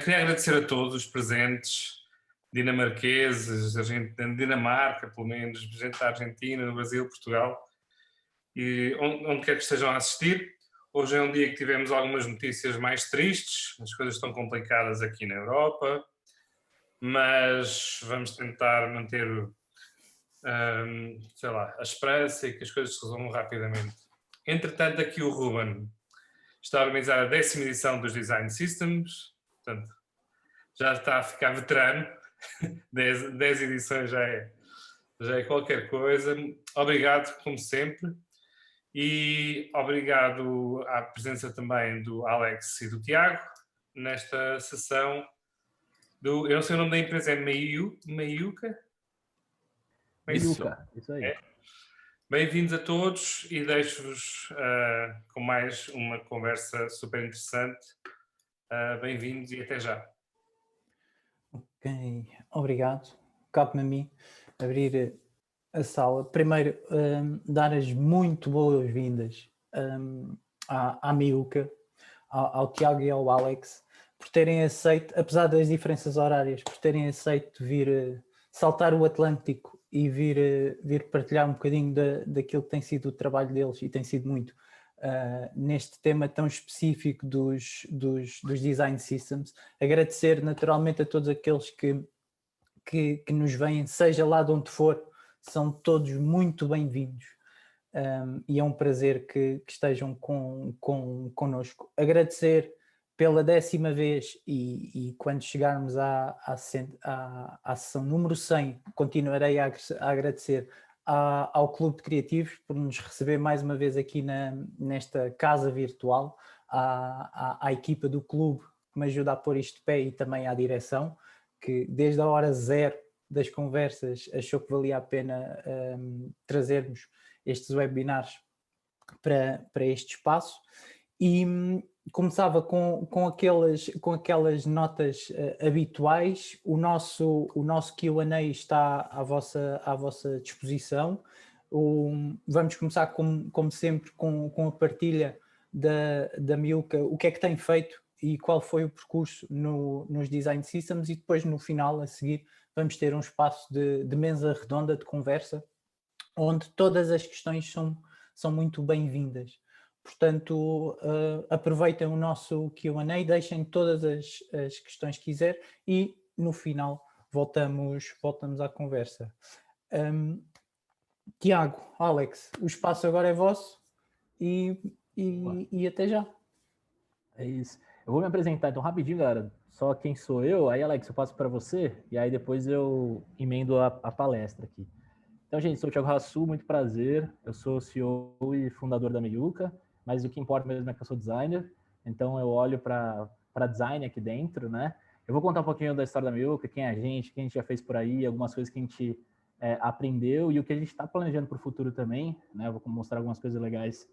Queria agradecer a todos os presentes, dinamarqueses, da Dinamarca, pelo menos, gente da Argentina, do Brasil, Portugal, e onde quer que estejam a assistir. Hoje é um dia que tivemos algumas notícias mais tristes, as coisas estão complicadas aqui na Europa, mas vamos tentar manter, sei lá, a esperança e que as coisas se resolvam rapidamente. Entretanto, aqui o Ruben está a organizar a 10ª edição dos Design Systems, portanto, já está a ficar veterano, 10 edições já é qualquer coisa. Obrigado, como sempre, e obrigado à presença também do Alex e do Tiago nesta sessão eu não sei o nome da empresa, é Meiuca? Meiuca, isso aí. Bem-vindos a todos e deixo-vos com mais uma conversa super interessante. Bem-vindos e até já. Ok, obrigado. Cabe-me a mim abrir a sala. Primeiro, dar as muito boas-vindas à Meiuca, ao Tiago e ao Alex, por terem aceito, apesar das diferenças horárias, por terem aceito vir saltar o Atlântico e vir partilhar um bocadinho daquilo que tem sido o trabalho deles, e tem sido muito, neste tema tão específico dos Design Systems. Agradecer naturalmente a todos aqueles que nos veem, seja lá de onde for, são todos muito bem-vindos, e é um prazer que estejam connosco. Agradecer pela 10ª vez, e quando chegarmos à sessão número 100, continuarei a agradecer ao Clube de Criativos por nos receber mais uma vez aqui nesta casa virtual, à equipa do clube que me ajuda a pôr isto de pé, e também à direção, que desde a hora zero das conversas achou que valia a pena trazermos estes webinars para este espaço. E começava com aquelas notas habituais. O nosso Q&A está à vossa disposição. Vamos começar, como sempre, com a partilha da Meiuca, o que é que tem feito e qual foi o percurso nos Design Systems, e depois, no final, a seguir, vamos ter um espaço de mesa redonda, de conversa, onde todas as questões são muito bem-vindas. Portanto, aproveitem o nosso Q&A, deixem todas as questões que quiser, e no final voltamos à conversa. Tiago, Alex, o espaço agora é vosso, e até já. É isso. Eu vou me apresentar então rapidinho, galera. Só quem sou eu, aí Alex, eu passo para você, e aí depois eu emendo a palestra aqui. Então, gente, sou o Thiago Rassu, muito prazer. Eu sou CEO e fundador da Meiuca, mas o que importa mesmo é que eu sou designer, então eu olho para design aqui dentro, né? Eu vou contar um pouquinho da história da Meiuca, quem é a gente, quem a gente já fez por aí, algumas coisas que a gente aprendeu e o que a gente está planejando para o futuro também, né? Eu vou mostrar algumas coisas legais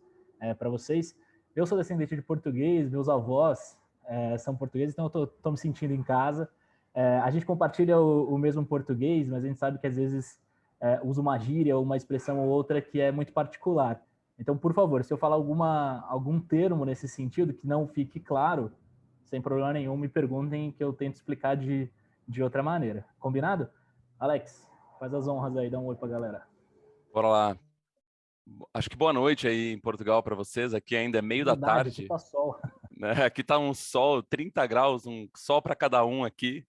para vocês. Eu sou descendente de português, meus avós são portugueses, então eu estou me sentindo em casa. A gente compartilha o mesmo português, mas a gente sabe que às vezes usa uma gíria ou uma expressão ou outra que é muito particular. Então, por favor, se eu falar algum termo nesse sentido que não fique claro, sem problema nenhum, me perguntem que eu tento explicar de outra maneira. Combinado? Alex, faz as honras aí, dá um oi pra galera. Bora lá. Acho que boa noite aí em Portugal para vocês. Aqui ainda é meio da tarde. Aqui tá sol. Aqui tá um sol, 30 graus, um sol para cada um aqui.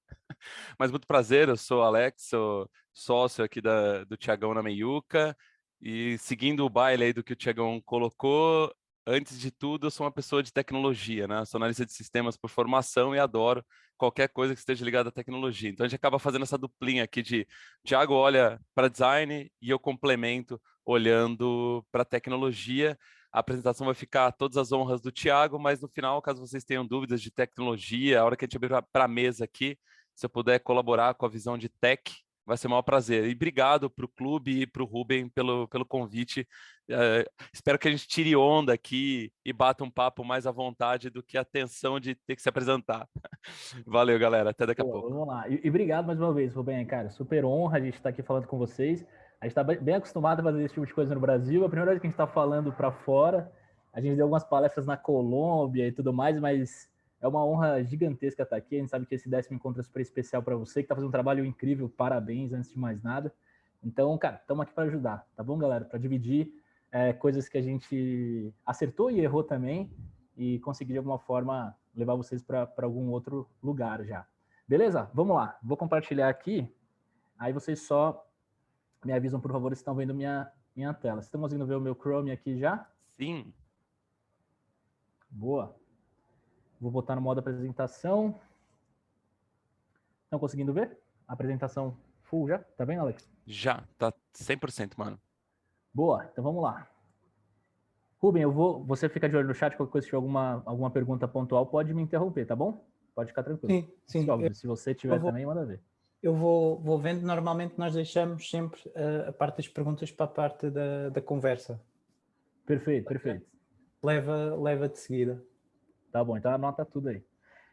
Mas muito prazer, eu sou o Alex, sou sócio aqui do Tiagão na Meiuca. E seguindo o baile aí do que o Tiagão colocou, antes de tudo, eu sou uma pessoa de tecnologia, né? Eu sou analista de sistemas por formação e adoro qualquer coisa que esteja ligada à tecnologia. Então a gente acaba fazendo essa duplinha aqui de Tiago olha para design e eu complemento olhando para tecnologia. A apresentação vai ficar todas as honras do Tiago, mas no final, caso vocês tenham dúvidas de tecnologia, a hora que a gente abrir para a mesa aqui, se eu puder colaborar com a visão de tech, vai ser um maior prazer. E obrigado para o clube e para o Ruben pelo convite. Espero que a gente tire onda aqui e bata um papo mais à vontade do que a tensão de ter que se apresentar. Valeu, galera. Até daqui a pouco. Vamos lá. E obrigado mais uma vez, Ruben. Cara, super honra a gente estar aqui falando com vocês. A gente está bem acostumado a fazer esse tipo de coisa no Brasil. A primeira vez que a gente está falando para fora, a gente deu algumas palestras na Colômbia e tudo mais, mas É uma honra gigantesca estar aqui. A gente sabe que esse 10º encontro é super especial para você, que está fazendo um trabalho incrível. Parabéns, antes de mais nada. Então, cara, estamos aqui para ajudar, tá bom, galera? Para dividir coisas que a gente acertou e errou também e conseguir, de alguma forma, levar vocês para algum outro lugar já. Beleza? Vamos lá. Vou compartilhar aqui. Aí vocês só me avisam, por favor, se estão vendo minha tela. Vocês estão conseguindo ver o meu Chrome aqui já? Sim. Boa. Vou botar no modo apresentação. Estão conseguindo ver? A apresentação full já? Tá vendo, Alex? Já, tá 100%, mano. Boa, então vamos lá. Rubem, você fica de olho no chat, qualquer coisa, se tiver alguma pergunta pontual, pode me interromper, tá bom? Pode ficar tranquilo. Sim. Óbvio, se você tiver também, manda ver. Eu vou vendo, normalmente nós deixamos sempre a parte das perguntas para a parte da conversa. Perfeito. Leva de seguida. Tá bom, então anota tudo aí.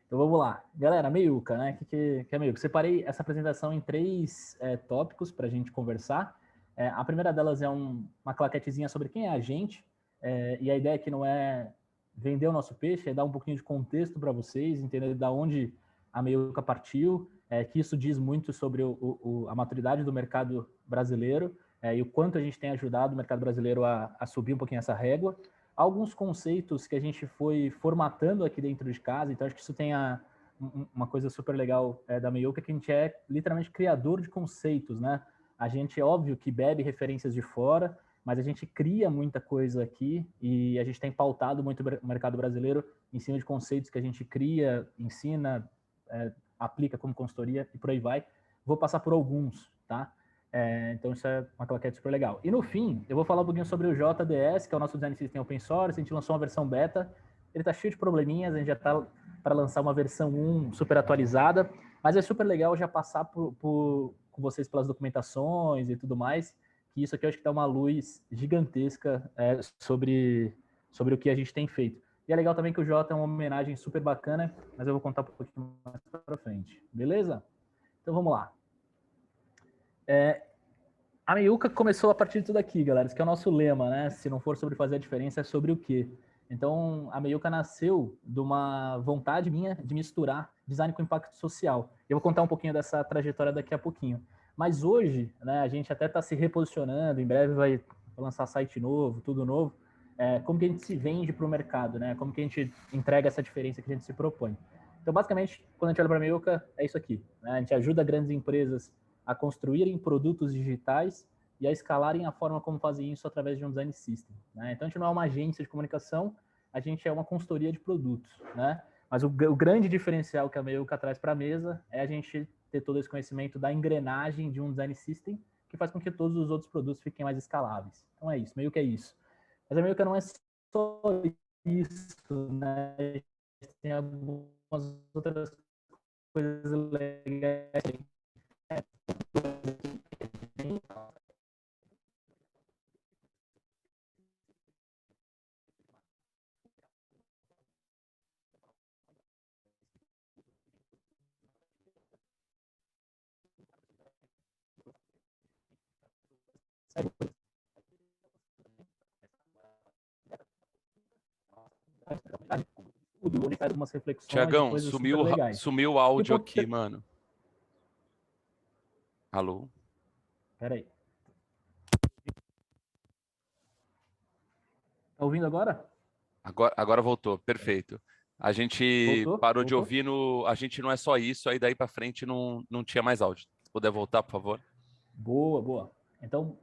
Então vamos lá. Galera, Meiuca, né? O que é Meiuca? Separei essa apresentação em 3 tópicos para a gente conversar. A primeira delas é uma claquetezinha sobre quem é a gente. E a ideia aqui não é vender o nosso peixe, é dar um pouquinho de contexto para vocês, entender de onde a Meiuca partiu, que isso diz muito sobre a maturidade do mercado brasileiro e o quanto a gente tem ajudado o mercado brasileiro a subir um pouquinho essa régua. Alguns conceitos que a gente foi formatando aqui dentro de casa, então acho que isso tem uma coisa super legal da Meiuca, que a gente é literalmente criador de conceitos, né? A gente, é óbvio que bebe referências de fora, mas a gente cria muita coisa aqui e a gente tem pautado muito o mercado brasileiro em cima de conceitos que a gente cria, ensina, aplica como consultoria e por aí vai. Vou passar por alguns, tá? Então isso é uma claquete super legal. E no fim, eu vou falar um pouquinho sobre o JDS, que é o nosso Design System Open Source. A gente lançou uma versão beta, ele tá cheio de probleminhas, a gente já tá para lançar uma versão 1 super atualizada, mas é super legal já passar com vocês pelas documentações e tudo mais, que isso aqui eu acho que dá uma luz gigantesca sobre o que a gente tem feito. E é legal também que o Jota é uma homenagem super bacana, mas eu vou contar um pouquinho mais para frente. Beleza? Então vamos lá. A Meiuca começou a partir de tudo aqui, galera. Esse que é o nosso lema, né? Se não for sobre fazer a diferença, é sobre o quê? Então, a Meiuca nasceu de uma vontade minha de misturar design com impacto social. Eu vou contar um pouquinho dessa trajetória daqui a pouquinho. Mas hoje, né, a gente até está se reposicionando, em breve vai lançar site novo, tudo novo. Como que a gente se vende para o mercado, né? Como que a gente entrega essa diferença que a gente se propõe. Então, basicamente, quando a gente olha para a Meiuca, é isso aqui, né? A gente ajuda grandes empresas a construírem produtos digitais e a escalarem a forma como fazem isso através de um design system, né? Então, a gente não é uma agência de comunicação, a gente é uma consultoria de produtos, né? Mas o grande diferencial que a Meiuca traz para a mesa é a gente ter todo esse conhecimento da engrenagem de um design system que faz com que todos os outros produtos fiquem mais escaláveis. Então, é isso, Meiuca é isso. Mas a Meiuca não é só isso, né? A gente tem algumas outras coisas legais. Ele faz umas reflexões. Tiagão, sumiu o áudio aqui, mano. Alô? Peraí. Tá ouvindo agora? Agora voltou, perfeito. A gente parou de Voltou? ouvir a gente não é só isso, aí daí para frente não tinha mais áudio. Se puder voltar, por favor. Boa. Então,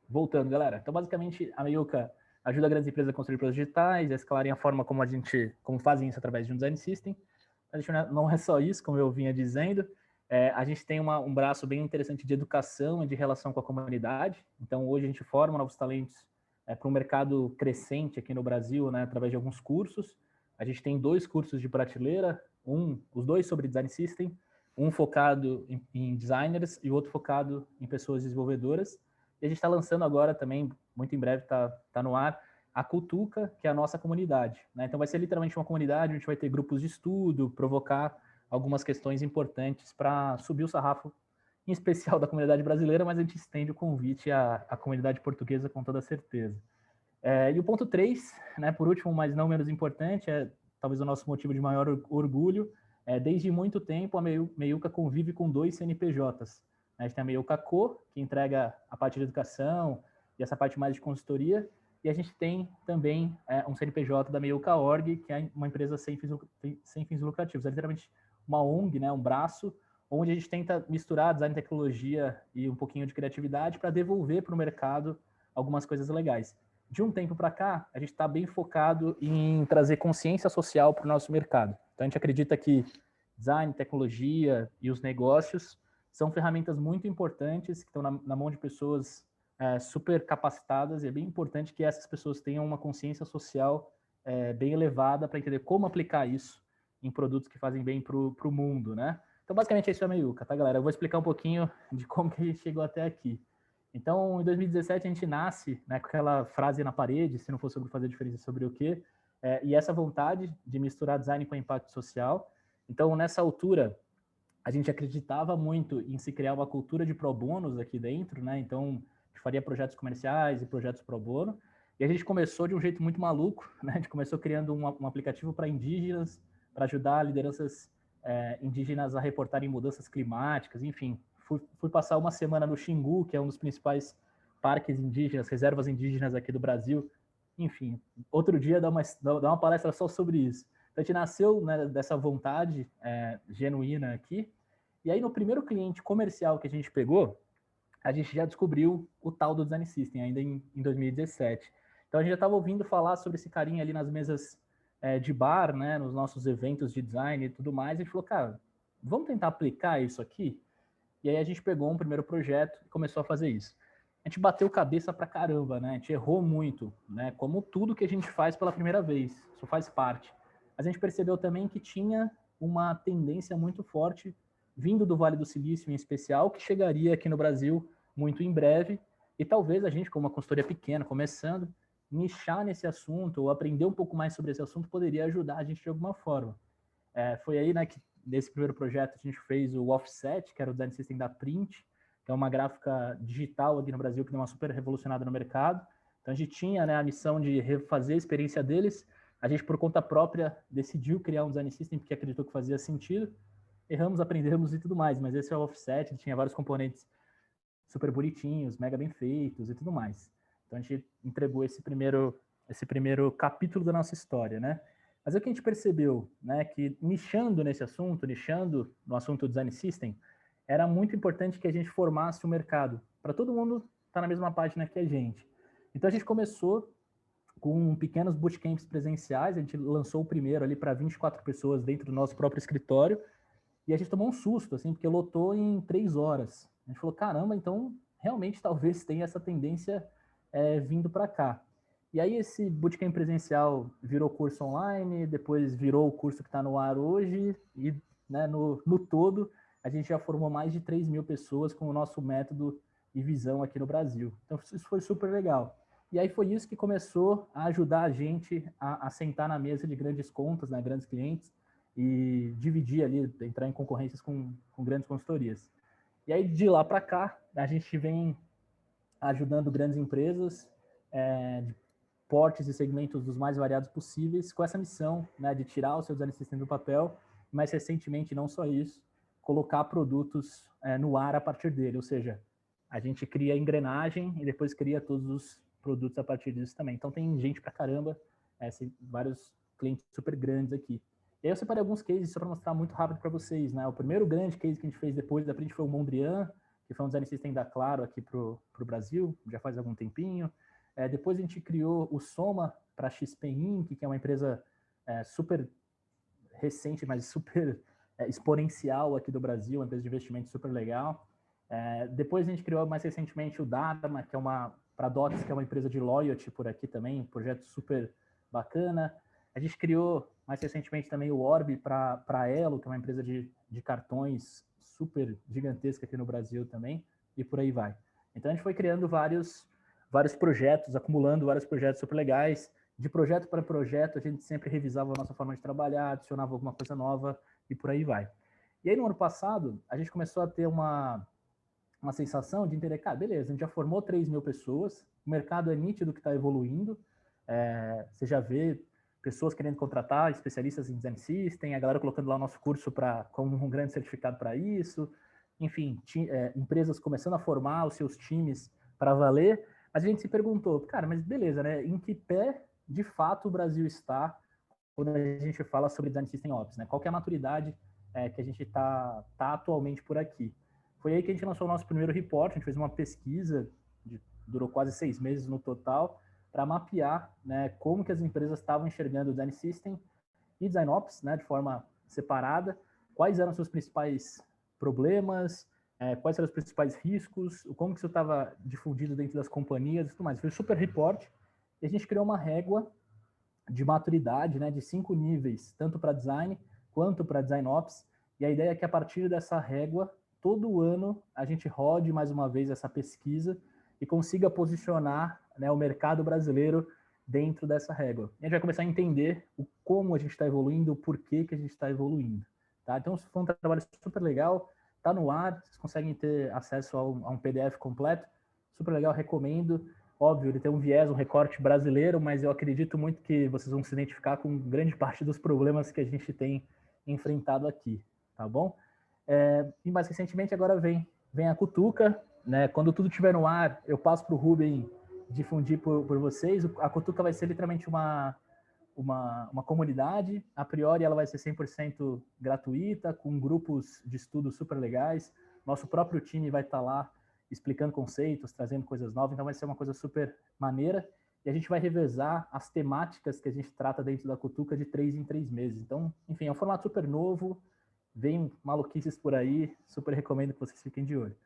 voltando, galera. Então, basicamente, a Meiuca ajuda grandes empresas a construir produtos digitais, a escalarem a forma como fazem isso através de um design system. A gente não é só isso, como eu vinha dizendo. A gente tem um braço bem interessante de educação e de relação com a comunidade. Então, hoje a gente forma novos talentos para um mercado crescente aqui no Brasil, né, através de alguns cursos. A gente tem 2 cursos de prateleira, os 2 sobre design system, um focado em designers e o outro focado em pessoas desenvolvedoras. E a gente está lançando agora também, muito em breve está no ar, a Cultuca, que é a nossa comunidade, né? Então vai ser literalmente uma comunidade, a gente vai ter grupos de estudo, provocar algumas questões importantes para subir o sarrafo, em especial da comunidade brasileira, mas a gente estende o convite à comunidade portuguesa com toda certeza. E o ponto 3, né, por último, mas não menos importante, talvez o nosso motivo de maior orgulho. Desde muito tempo, a Meiuca convive com 2 CNPJs. A gente tem a Meiuca Co, que entrega a parte de educação e essa parte mais de consultoria, e a gente tem também um CNPJ da Meiuca Org, que é uma empresa sem fins lucrativos. É literalmente uma ONG, né, um braço, onde a gente tenta misturar design, tecnologia e um pouquinho de criatividade para devolver para o mercado algumas coisas legais. De um tempo para cá, a gente está bem focado em trazer consciência social para o nosso mercado. Então, a gente acredita que design, tecnologia e os negócios são ferramentas muito importantes que estão na mão de pessoas super capacitadas, e é bem importante que essas pessoas tenham uma consciência social bem elevada para entender como aplicar isso em produtos que fazem bem para o mundo, né? Então, basicamente, isso é a Meiuca, tá, galera? Eu vou explicar um pouquinho de como que a gente chegou até aqui. Então, em 2017, a gente nasce, né, com aquela frase na parede, se não for sobre fazer diferença, sobre o quê? E essa vontade de misturar design com impacto social. Então, nessa altura, a gente acreditava muito em se criar uma cultura de pro bonos aqui dentro, né? Então, a gente faria projetos comerciais e projetos pro bono. E a gente começou de um jeito muito maluco, né? A gente começou criando um aplicativo para indígenas, para ajudar lideranças indígenas a reportarem mudanças climáticas, enfim. Fui passar uma semana no Xingu, que é um dos principais parques indígenas, reservas indígenas aqui do Brasil. Enfim, outro dia dar uma palestra só sobre isso. Então, a gente nasceu, né, dessa vontade genuína aqui. E aí, no primeiro cliente comercial que a gente pegou, a gente já descobriu o tal do Design System, ainda em 2017. Então, a gente já estava ouvindo falar sobre esse carinha ali nas mesas de bar, né, nos nossos eventos de design e tudo mais, e a gente falou, cara, vamos tentar aplicar isso aqui? E aí a gente pegou um primeiro projeto e começou a fazer isso. A gente bateu cabeça pra caramba, né? A gente errou muito, né? Como tudo que a gente faz pela primeira vez, isso faz parte. Mas a gente percebeu também que tinha uma tendência muito forte, vindo do Vale do Silício em especial, que chegaria aqui no Brasil muito em breve, e talvez a gente, como uma consultoria pequena, começando, nichar nesse assunto, ou aprender um pouco mais sobre esse assunto, poderia ajudar a gente de alguma forma. Foi aí, né, que nesse primeiro projeto a gente fez o Offset, que era o design system da Print, que é uma gráfica digital aqui no Brasil que deu uma super revolucionada no mercado. Então a gente tinha, né, a missão de refazer a experiência deles. A gente, por conta própria, decidiu criar um design system porque acreditou que fazia sentido. Erramos, aprendemos e tudo mais, mas esse é o Offset, ele tinha vários componentes super bonitinhos, mega bem feitos e tudo mais. Então a gente entregou esse primeiro capítulo da nossa história, né? Mas o que a gente percebeu, né, que nichando nesse assunto, nichando no assunto Design System, era muito importante que a gente formasse o mercado, para todo mundo estar na mesma página que a gente. Então a gente começou com pequenos bootcamps presenciais, a gente lançou o primeiro ali para 24 pessoas dentro do nosso próprio escritório, e a gente tomou um susto, assim, porque lotou em 3 horas. A gente falou, caramba, então realmente talvez tenha essa tendência vindo para cá. E aí esse bootcamp presencial virou curso online, depois virou o curso que está no ar hoje, e, né, no todo a gente já formou mais de 3 mil pessoas com o nosso método e visão aqui no Brasil. Então isso foi super legal. E aí foi isso que começou a ajudar a gente a sentar na mesa de grandes contas, né, grandes clientes, e dividir ali, entrar em concorrências com grandes consultorias. E aí de lá para cá, a gente vem ajudando grandes empresas de portes e segmentos dos mais variados possíveis, com essa missão, né, de tirar o seu design system do papel, mas recentemente, não só isso, colocar produtos no ar a partir dele, ou seja, a gente cria a engrenagem e depois cria todos os produtos a partir disso também. Então tem gente pra caramba, vários clientes super grandes aqui. E aí eu separei alguns cases só para mostrar muito rápido para vocês, né? O primeiro grande case que a gente fez depois da Print foi o Mondrian, que foi um design system da Claro aqui pro Brasil, já faz algum tempinho. Depois a gente criou o Soma para a XP Inc., que é uma empresa super recente, mas super exponencial aqui do Brasil, uma empresa de investimento super legal. Depois a gente criou mais recentemente o Dharma, que é para Docs, que é uma empresa de loyalty por aqui também, um projeto super bacana. A gente criou mais recentemente também o Orb para a Elo, que é uma empresa de cartões super gigantesca aqui no Brasil também, e por aí vai. Então a gente foi criando vários projetos, acumulando vários projetos super legais. De projeto para projeto, a gente sempre revisava a nossa forma de trabalhar, adicionava alguma coisa nova e por aí vai. E aí no ano passado, a gente começou a ter uma sensação de entender, cara, beleza, a gente já formou 3 mil pessoas, o mercado é nítido que está evoluindo, você já vê pessoas querendo contratar especialistas em design system, a galera colocando lá o nosso curso como um grande certificado para isso, enfim, empresas começando a formar os seus times para valer. Mas a gente se perguntou, cara, mas beleza, né? Em que pé, de fato, o Brasil está quando a gente fala sobre design system ops, né? Qual que é a maturidade que a gente tá atualmente por aqui? Foi aí que a gente lançou o nosso primeiro report, a gente fez uma pesquisa, durou quase 6 meses no total, para mapear, né, como que as empresas estavam enxergando o design system e design ops, né, de forma separada, quais eram os seus principais problemas, quais eram os principais riscos, como que isso estava difundido dentro das companhias e tudo mais. Foi um super report e a gente criou uma régua de maturidade, né, de 5 níveis, tanto para design quanto para design ops, e a ideia é que a partir dessa régua, todo ano a gente rode mais uma vez essa pesquisa e consiga posicionar, né, o mercado brasileiro dentro dessa régua. E a gente vai começar a entender como a gente está evoluindo, o porquê que a gente está evoluindo. Tá? Então, foi um trabalho super legal, está no ar, vocês conseguem ter acesso a um PDF completo, super legal, recomendo. Óbvio, ele tem um viés, um recorte brasileiro, mas eu acredito muito que vocês vão se identificar com grande parte dos problemas que a gente tem enfrentado aqui, tá bom? E mais recentemente agora vem a Cutuca, né? Quando tudo estiver no ar, eu passo para o Ruben difundir por vocês. A Cutuca vai ser literalmente uma comunidade. A priori ela vai ser 100% gratuita, com grupos de estudo super legais. Nosso próprio time vai estar lá explicando conceitos, trazendo coisas novas, então vai ser uma coisa super maneira. E a gente vai revezar as temáticas que a gente trata dentro da Cutuca de 3 em 3 meses. Então, enfim, é um formato super novo, vem maluquices por aí, super recomendo que vocês fiquem de olho.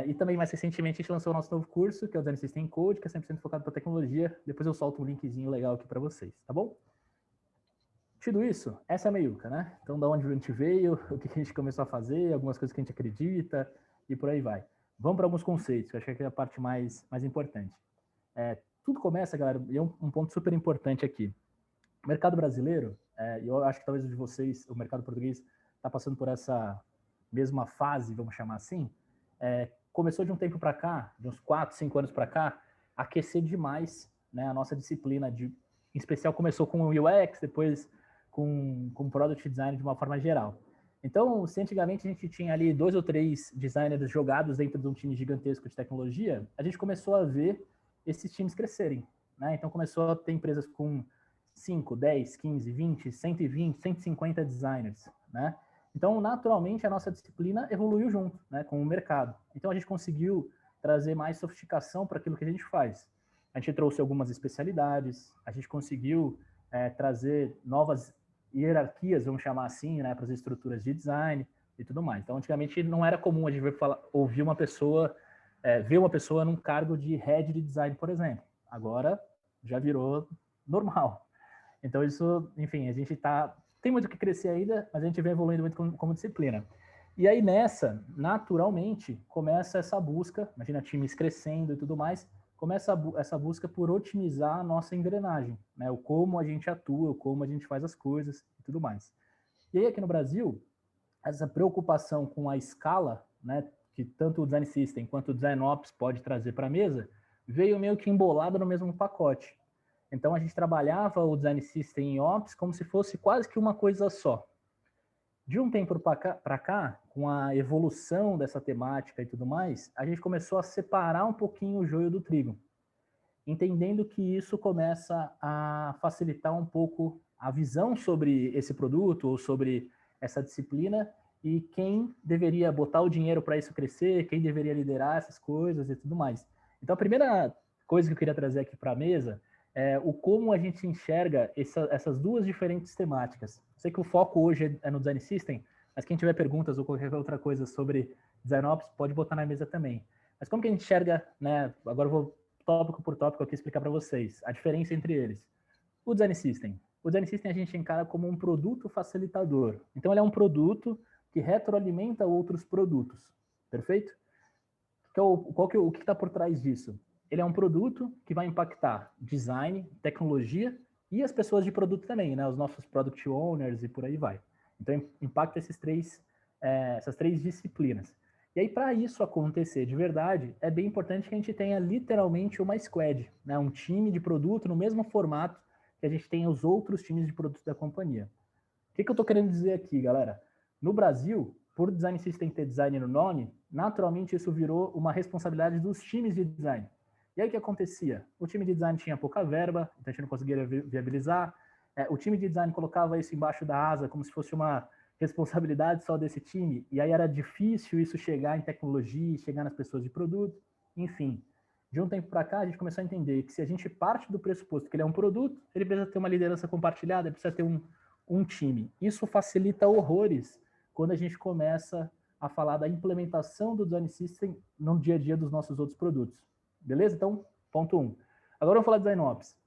E também, mais recentemente, a gente lançou o nosso novo curso, que é o Design System Code, que é 100% focado para tecnologia. Depois eu solto um linkzinho legal aqui para vocês, tá bom? Tido isso, essa é a meiuca, né? Então, da onde a gente veio, o que a gente começou a fazer, algumas coisas que a gente acredita e por aí vai. Vamos para alguns conceitos, que eu acho que é a parte mais importante. Tudo começa, galera, e é um ponto super importante aqui. O mercado brasileiro, eu acho que talvez o de vocês, o mercado português, está passando por essa mesma fase, vamos chamar assim, começou de um tempo para cá, de uns 4, 5 anos para cá, a aquecer demais, né, a nossa disciplina. Em especial começou com o UX, depois com Product Design de uma forma geral. Então, se antigamente a gente tinha ali 2 ou 3 designers jogados dentro de um time gigantesco de tecnologia, a gente começou a ver esses times crescerem, né? Então, começou a ter empresas com 5, 10, 15, 20, 120, 150 designers, né? Então, naturalmente, a nossa disciplina evoluiu junto, né, com o mercado. Então, a gente conseguiu trazer mais sofisticação para aquilo que a gente faz. A gente trouxe algumas especialidades, a gente conseguiu trazer novas hierarquias, vamos chamar assim, né, para as estruturas de design e tudo mais. Então, antigamente não era comum a gente ouvir uma pessoa, ver uma pessoa num cargo de head de design, por exemplo. Agora já virou normal. Então, isso, enfim, a gente tem muito o que crescer ainda, mas a gente vem evoluindo muito como disciplina. E aí nessa, naturalmente, começa essa busca, imagina times crescendo e tudo mais, começa essa busca por otimizar a nossa engrenagem, né? O como a gente atua, o como a gente faz as coisas e tudo mais. E aí aqui no Brasil, essa preocupação com a escala, né, que tanto o Design System quanto o Design Ops pode trazer para a mesa, veio meio que embolado no mesmo pacote. Então a gente trabalhava o Design System e Ops como se fosse quase que uma coisa só. De um tempo para cá, com a evolução dessa temática e tudo mais, a gente começou a separar um pouquinho o joio do trigo, entendendo que isso começa a facilitar um pouco a visão sobre esse produto ou sobre essa disciplina e quem deveria botar o dinheiro para isso crescer, quem deveria liderar essas coisas e tudo mais. Então, a primeira coisa que eu queria trazer aqui para a mesa é o como a gente enxerga essas duas diferentes temáticas. Eu sei que o foco hoje é no Design System, mas quem tiver perguntas ou qualquer outra coisa sobre Design Ops, pode botar na mesa também. Mas como que a gente enxerga, né? Agora eu vou tópico por tópico aqui explicar para vocês a diferença entre eles. O Design System. O Design System a gente encara como um produto facilitador. Então, ele é um produto que retroalimenta outros produtos. Perfeito? O que está por trás disso? Ele é um produto que vai impactar design, tecnologia e as pessoas de produto também, né? Os nossos product owners e por aí vai. Então, impacta essas três disciplinas. E aí, para isso acontecer de verdade, é bem importante que a gente tenha literalmente uma squad, né? Um time de produto no mesmo formato, que a gente tem os outros times de produtos da companhia. O que eu estou querendo dizer aqui, galera? No Brasil, por Design System ter design no nome, naturalmente isso virou uma responsabilidade dos times de design. E aí o que acontecia? O time de design tinha pouca verba, então a gente não conseguia viabilizar. O time de design colocava isso embaixo da asa como se fosse uma responsabilidade só desse time, e aí era difícil isso chegar em tecnologia, chegar nas pessoas de produto, enfim. De um tempo para cá, a gente começou a entender que se a gente parte do pressuposto que ele é um produto, ele precisa ter uma liderança compartilhada, ele precisa ter um time. Isso facilita horrores quando a gente começa a falar da implementação do Design System no dia a dia dos nossos outros produtos. Beleza? Então, ponto 1. Agora vamos falar de Design Ops.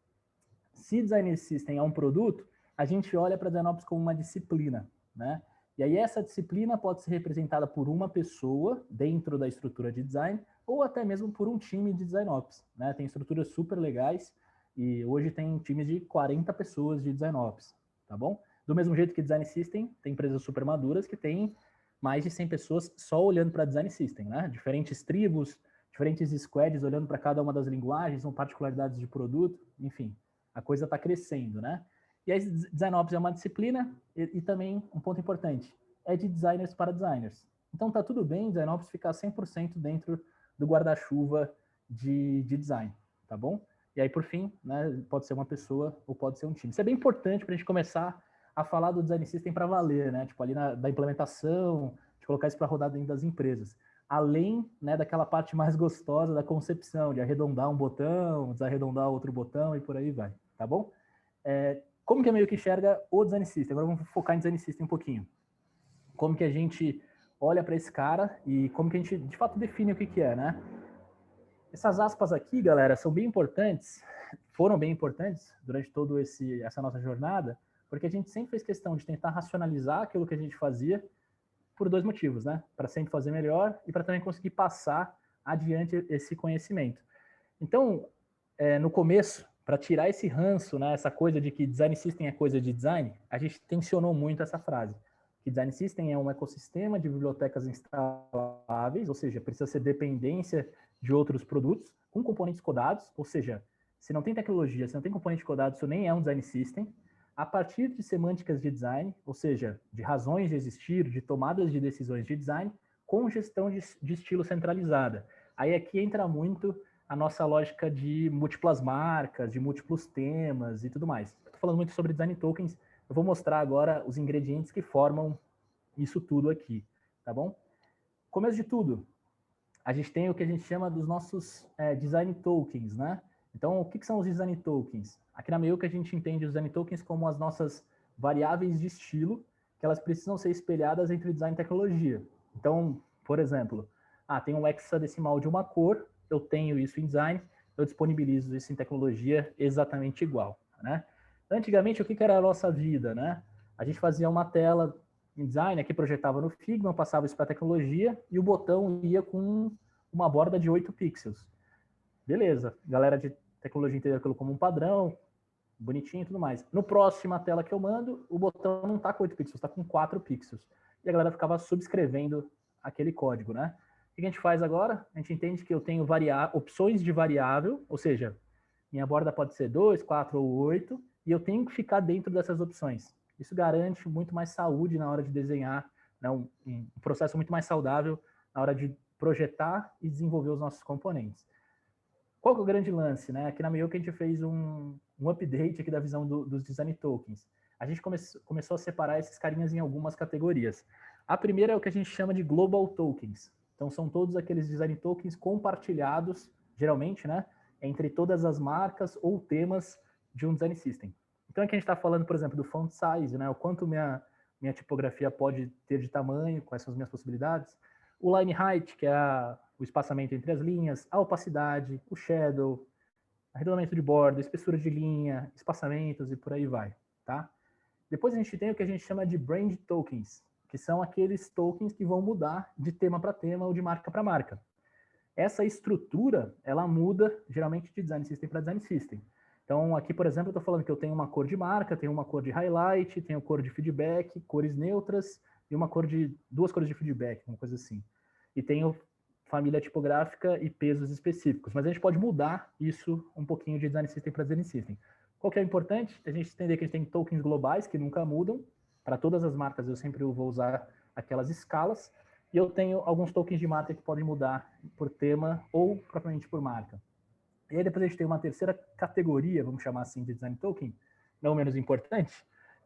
Se Design System é um produto, a gente olha para Design Ops como uma disciplina, né? E aí essa disciplina pode ser representada por uma pessoa dentro da estrutura de design ou até mesmo por um time de Design Ops, né? Tem estruturas super legais e hoje tem times de 40 pessoas de Design Ops, tá bom? Do mesmo jeito que Design System, tem empresas super maduras que tem mais de 100 pessoas só olhando para Design System, né? Diferentes tribos, diferentes squads olhando para cada uma das linguagens, são particularidades de produto, enfim, a coisa está crescendo, né? E aí, Design Ops é uma disciplina e também, um ponto importante, é de designers para designers. Então, tá tudo bem Design Ops ficar 100% dentro do guarda-chuva de design, tá bom? E aí, por fim, né, pode ser uma pessoa ou pode ser um time. Isso é bem importante para a gente começar a falar do Design System para valer, né? Tipo, ali da implementação, de colocar isso para rodar dentro das empresas. Além, né, daquela parte mais gostosa da concepção, de arredondar um botão, desarredondar outro botão e por aí vai, tá bom? Como que a Meiuca enxerga o Design System? Agora vamos focar em Design System um pouquinho. Como que a gente olha para esse cara e como que a gente, de fato, define o que é, né? Essas aspas aqui, galera, são bem importantes, foram bem importantes durante toda essa nossa jornada, porque a gente sempre fez questão de tentar racionalizar aquilo que a gente fazia por 2 motivos, né? Para sempre fazer melhor e para também conseguir passar adiante esse conhecimento. Então, no começo, para tirar esse ranço, né, essa coisa de que Design System é coisa de design, a gente tensionou muito essa frase. Que Design System é um ecossistema de bibliotecas instaláveis, ou seja, precisa ser dependência de outros produtos, com componentes codados, ou seja, se não tem tecnologia, se não tem componente codado, isso nem é um Design System, a partir de semânticas de design, ou seja, de razões de existir, de tomadas de decisões de design, com gestão de estilo centralizada. Aí aqui entra muito a nossa lógica de múltiplas marcas, de múltiplos temas e tudo mais. Estou falando muito sobre design tokens, eu vou mostrar agora os ingredientes que formam isso tudo aqui, tá bom? Começo de tudo, a gente tem o que a gente chama dos nossos design tokens, né? Então, o que são os design tokens? Aqui na Meiuca a gente entende os design tokens como as nossas variáveis de estilo, que elas precisam ser espelhadas entre design e tecnologia. Então, por exemplo, tem um hexadecimal de uma cor, eu tenho isso em design, eu disponibilizo isso em tecnologia exatamente igual, né? Antigamente, o que era a nossa vida, né? A gente fazia uma tela em design, aqui projetava no Figma, passava isso para tecnologia e o botão ia com uma borda de 8 pixels. Beleza, galera de tecnologia entendeu aquilo como um padrão, bonitinho e tudo mais. No próximo tela que eu mando, o botão não está com 8 pixels, está com 4 pixels. E a galera ficava subscrevendo aquele código, né? O que a gente faz agora? A gente entende que eu tenho opções de variável, ou seja, minha borda pode ser 2, 4 ou 8, e eu tenho que ficar dentro dessas opções. Isso garante muito mais saúde na hora de desenhar, né? Um processo muito mais saudável na hora de projetar e desenvolver os nossos componentes. Qual que é o grande lance, né? Aqui na Meiuca a gente fez um update aqui da visão dos design tokens. A gente começou a separar esses carinhas em algumas categorias. A primeira é o que a gente chama de global tokens. Então são todos aqueles design tokens compartilhados, geralmente, né, entre todas as marcas ou temas de um design system. Então aqui a gente está falando, por exemplo, do font size, né, o quanto minha tipografia pode ter de tamanho, quais são as minhas possibilidades. O line height, que é o espaçamento entre as linhas, a opacidade, o shadow, arredondamento de borda, espessura de linha, espaçamentos e por aí vai, tá? Depois a gente tem o que a gente chama de brand tokens, que são aqueles tokens que vão mudar de tema para tema ou de marca para marca. Essa estrutura, ela muda geralmente de design system para design system. Então aqui, por exemplo, eu estou falando que eu tenho uma cor de marca, tenho uma cor de highlight, tenho cor de feedback, cores neutras e duas cores de feedback, uma coisa assim. E tenho família tipográfica e pesos específicos. Mas a gente pode mudar isso um pouquinho de design system para design system. Qual que é o importante? A gente entender que a gente tem tokens globais que nunca mudam. Para todas as marcas eu sempre vou usar aquelas escalas. E eu tenho alguns tokens de marca que podem mudar por tema ou propriamente por marca. E aí depois a gente tem uma terceira categoria, vamos chamar assim, de design token, não menos importante,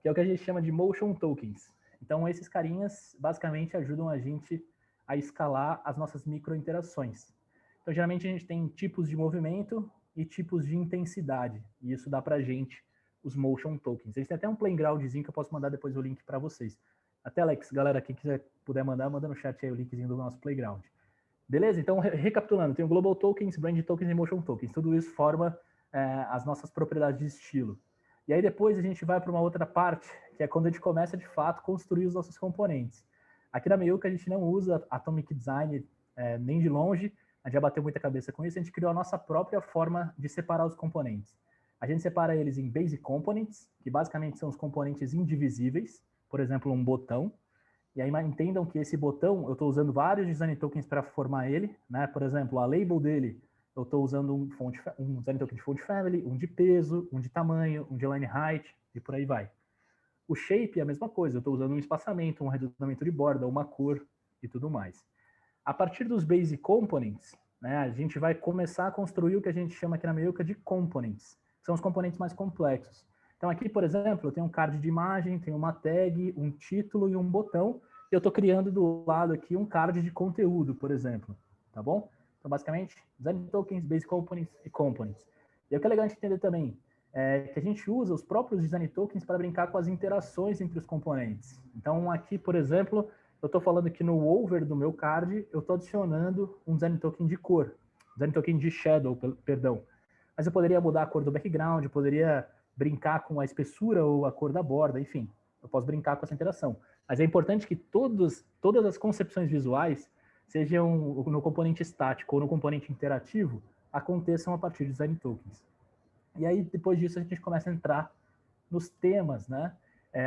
que é o que a gente chama de motion tokens. Então esses carinhas basicamente ajudam a gente a escalar as nossas microinterações. Então geralmente a gente tem tipos de movimento e tipos de intensidade, e isso dá pra gente os motion tokens. Eles têm até um playgroundzinho que eu posso mandar depois o link para vocês. Até, Alex, galera, quem quiser puder mandar, manda no chat aí o linkzinho do nosso playground. Beleza? Então, recapitulando, tem o Global Tokens, Brand Tokens e Motion Tokens. Tudo isso forma as nossas propriedades de estilo. E aí depois a gente vai para uma outra parte, que é quando a gente começa, de fato, a construir os nossos componentes. Aqui na Meiuca a gente não usa Atomic Design nem de longe, a gente já bateu muita cabeça com isso, a gente criou a nossa própria forma de separar os componentes. A gente separa eles em Basic Components, que basicamente são os componentes indivisíveis, por exemplo, um botão. E aí entendam que esse botão, eu estou usando vários design tokens para formar ele, né? Por exemplo, a label dele, eu estou usando um design token de font family, um de peso, um de tamanho, um de line height, e por aí vai. O shape é a mesma coisa, eu estou usando um espaçamento, um arredondamento de borda, uma cor e tudo mais. A partir dos Basic Components, né, a gente vai começar a construir o que a gente chama aqui na Meiuca de Components. São os componentes mais complexos. Então aqui, por exemplo, eu tenho um card de imagem, tenho uma tag, um título e um botão. E eu estou criando do lado aqui um card de conteúdo, por exemplo. Tá bom? Então, basicamente, Design Tokens, Basic Components e Components. E o que é legal de entender também é que a gente usa os próprios Design Tokens para brincar com as interações entre os componentes. Então aqui, por exemplo, eu estou falando que no over do meu card, eu estou adicionando um Design Token de cor. Design Token de Shadow, perdão. Mas eu poderia mudar a cor do background, eu poderia brincar com a espessura ou a cor da borda, enfim. Eu posso brincar com essa interação. Mas é importante que todas as concepções visuais, sejam no componente estático ou no componente interativo, aconteçam a partir de Design Tokens. E aí, depois disso, a gente começa a entrar nos temas, né?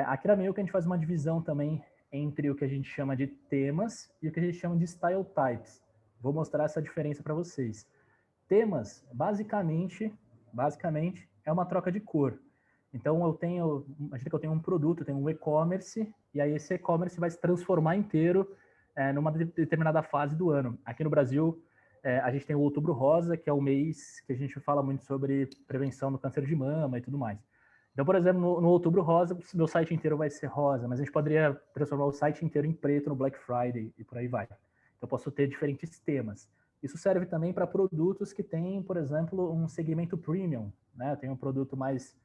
Aqui na Meiuca a gente faz uma divisão também entre o que a gente chama de temas e o que a gente chama de Style Types. Vou mostrar essa diferença para vocês. Temas, basicamente, é uma troca de cor. Então, imagina que eu tenho um produto, eu tenho um e-commerce, e aí esse e-commerce vai se transformar inteiro numa determinada fase do ano. Aqui no Brasil, a gente tem o Outubro Rosa, que é o mês que a gente fala muito sobre prevenção do câncer de mama e tudo mais. Então, por exemplo, no Outubro Rosa, meu site inteiro vai ser rosa, mas a gente poderia transformar o site inteiro em preto no Black Friday e por aí vai. Então, eu posso ter diferentes temas. Isso serve também para produtos que têm, por exemplo, um segmento premium, né? Tem um produto mais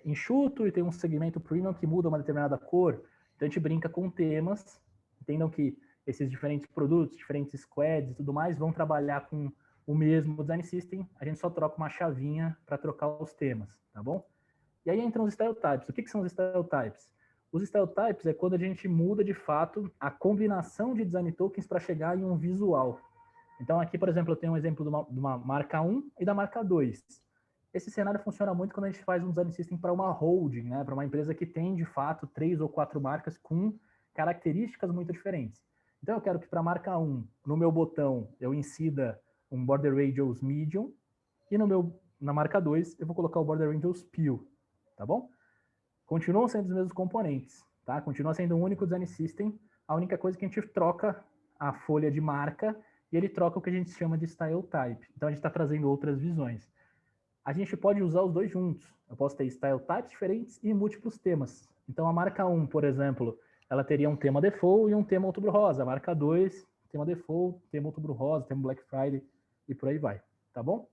enxuto e tem um segmento premium que muda uma determinada cor. Então a gente brinca com temas. Entendam que esses diferentes produtos, diferentes squads e tudo mais vão trabalhar com o mesmo design system. A gente só troca uma chavinha para trocar os temas, tá bom? E aí entram os style types. O que são os style types? Os style types é quando a gente muda de fato a combinação de design tokens para chegar em um visual. Então aqui, por exemplo, eu tenho um exemplo de uma marca 1 e da marca 2. Esse cenário funciona muito quando a gente faz um design system para uma holding, né? Para uma empresa que tem, de fato, 3 ou 4 marcas com características muito diferentes. Então eu quero que para a marca 1, no meu botão, eu incida um border radius medium e na marca 2 eu vou colocar o border radius peel, tá bom? Continuam sendo os mesmos componentes, tá? Continua sendo um único design system. A única coisa é que a gente troca a folha de marca e ele troca o que a gente chama de style type. Então a gente está trazendo outras visões. A gente pode usar os dois juntos. Eu posso ter style types diferentes e múltiplos temas. Então a marca 1, por exemplo, ela teria um tema default e um tema Outubro Rosa. A marca 2, tema default, tema Outubro Rosa, tema Black Friday e por aí vai, tá bom?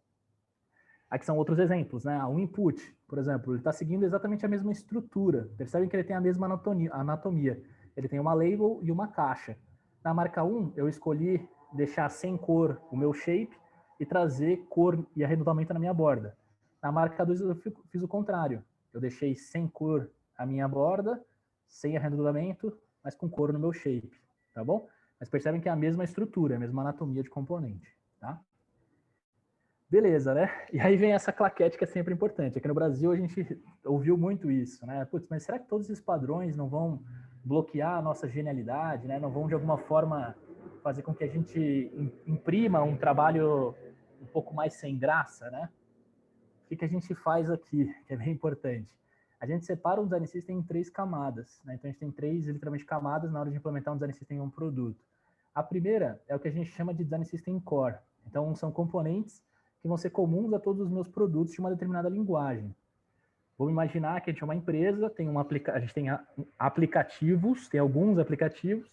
Aqui são outros exemplos, né? Um input, por exemplo, ele está seguindo exatamente a mesma estrutura. Percebem que ele tem a mesma anatomia. Ele tem uma label e uma caixa. Na marca 1, eu escolhi deixar sem cor o meu shape e trazer cor e arredondamento na minha borda. Na marca 2, eu fiz o contrário. Eu deixei sem cor a minha borda, sem arredondamento, mas com cor no meu shape, tá bom? Mas percebem que é a mesma estrutura, a mesma anatomia de componente, tá? Beleza, né? E aí vem essa claquete que é sempre importante. Aqui no Brasil a gente ouviu muito isso, né? Putz, mas será que todos esses padrões não vão bloquear a nossa genialidade, né? Não vão de alguma forma fazer com que a gente imprima um trabalho um pouco mais sem graça, né? que a gente faz aqui, que é bem importante? A gente separa um design system em 3 camadas, né? Então a gente tem 3, literalmente, camadas na hora de implementar um design system em um produto. A primeira é o que a gente chama de design system core. Então são componentes que vão ser comuns a todos os meus produtos de uma determinada linguagem. Vamos imaginar que a gente é uma empresa, a gente tem aplicativos, tem alguns aplicativos,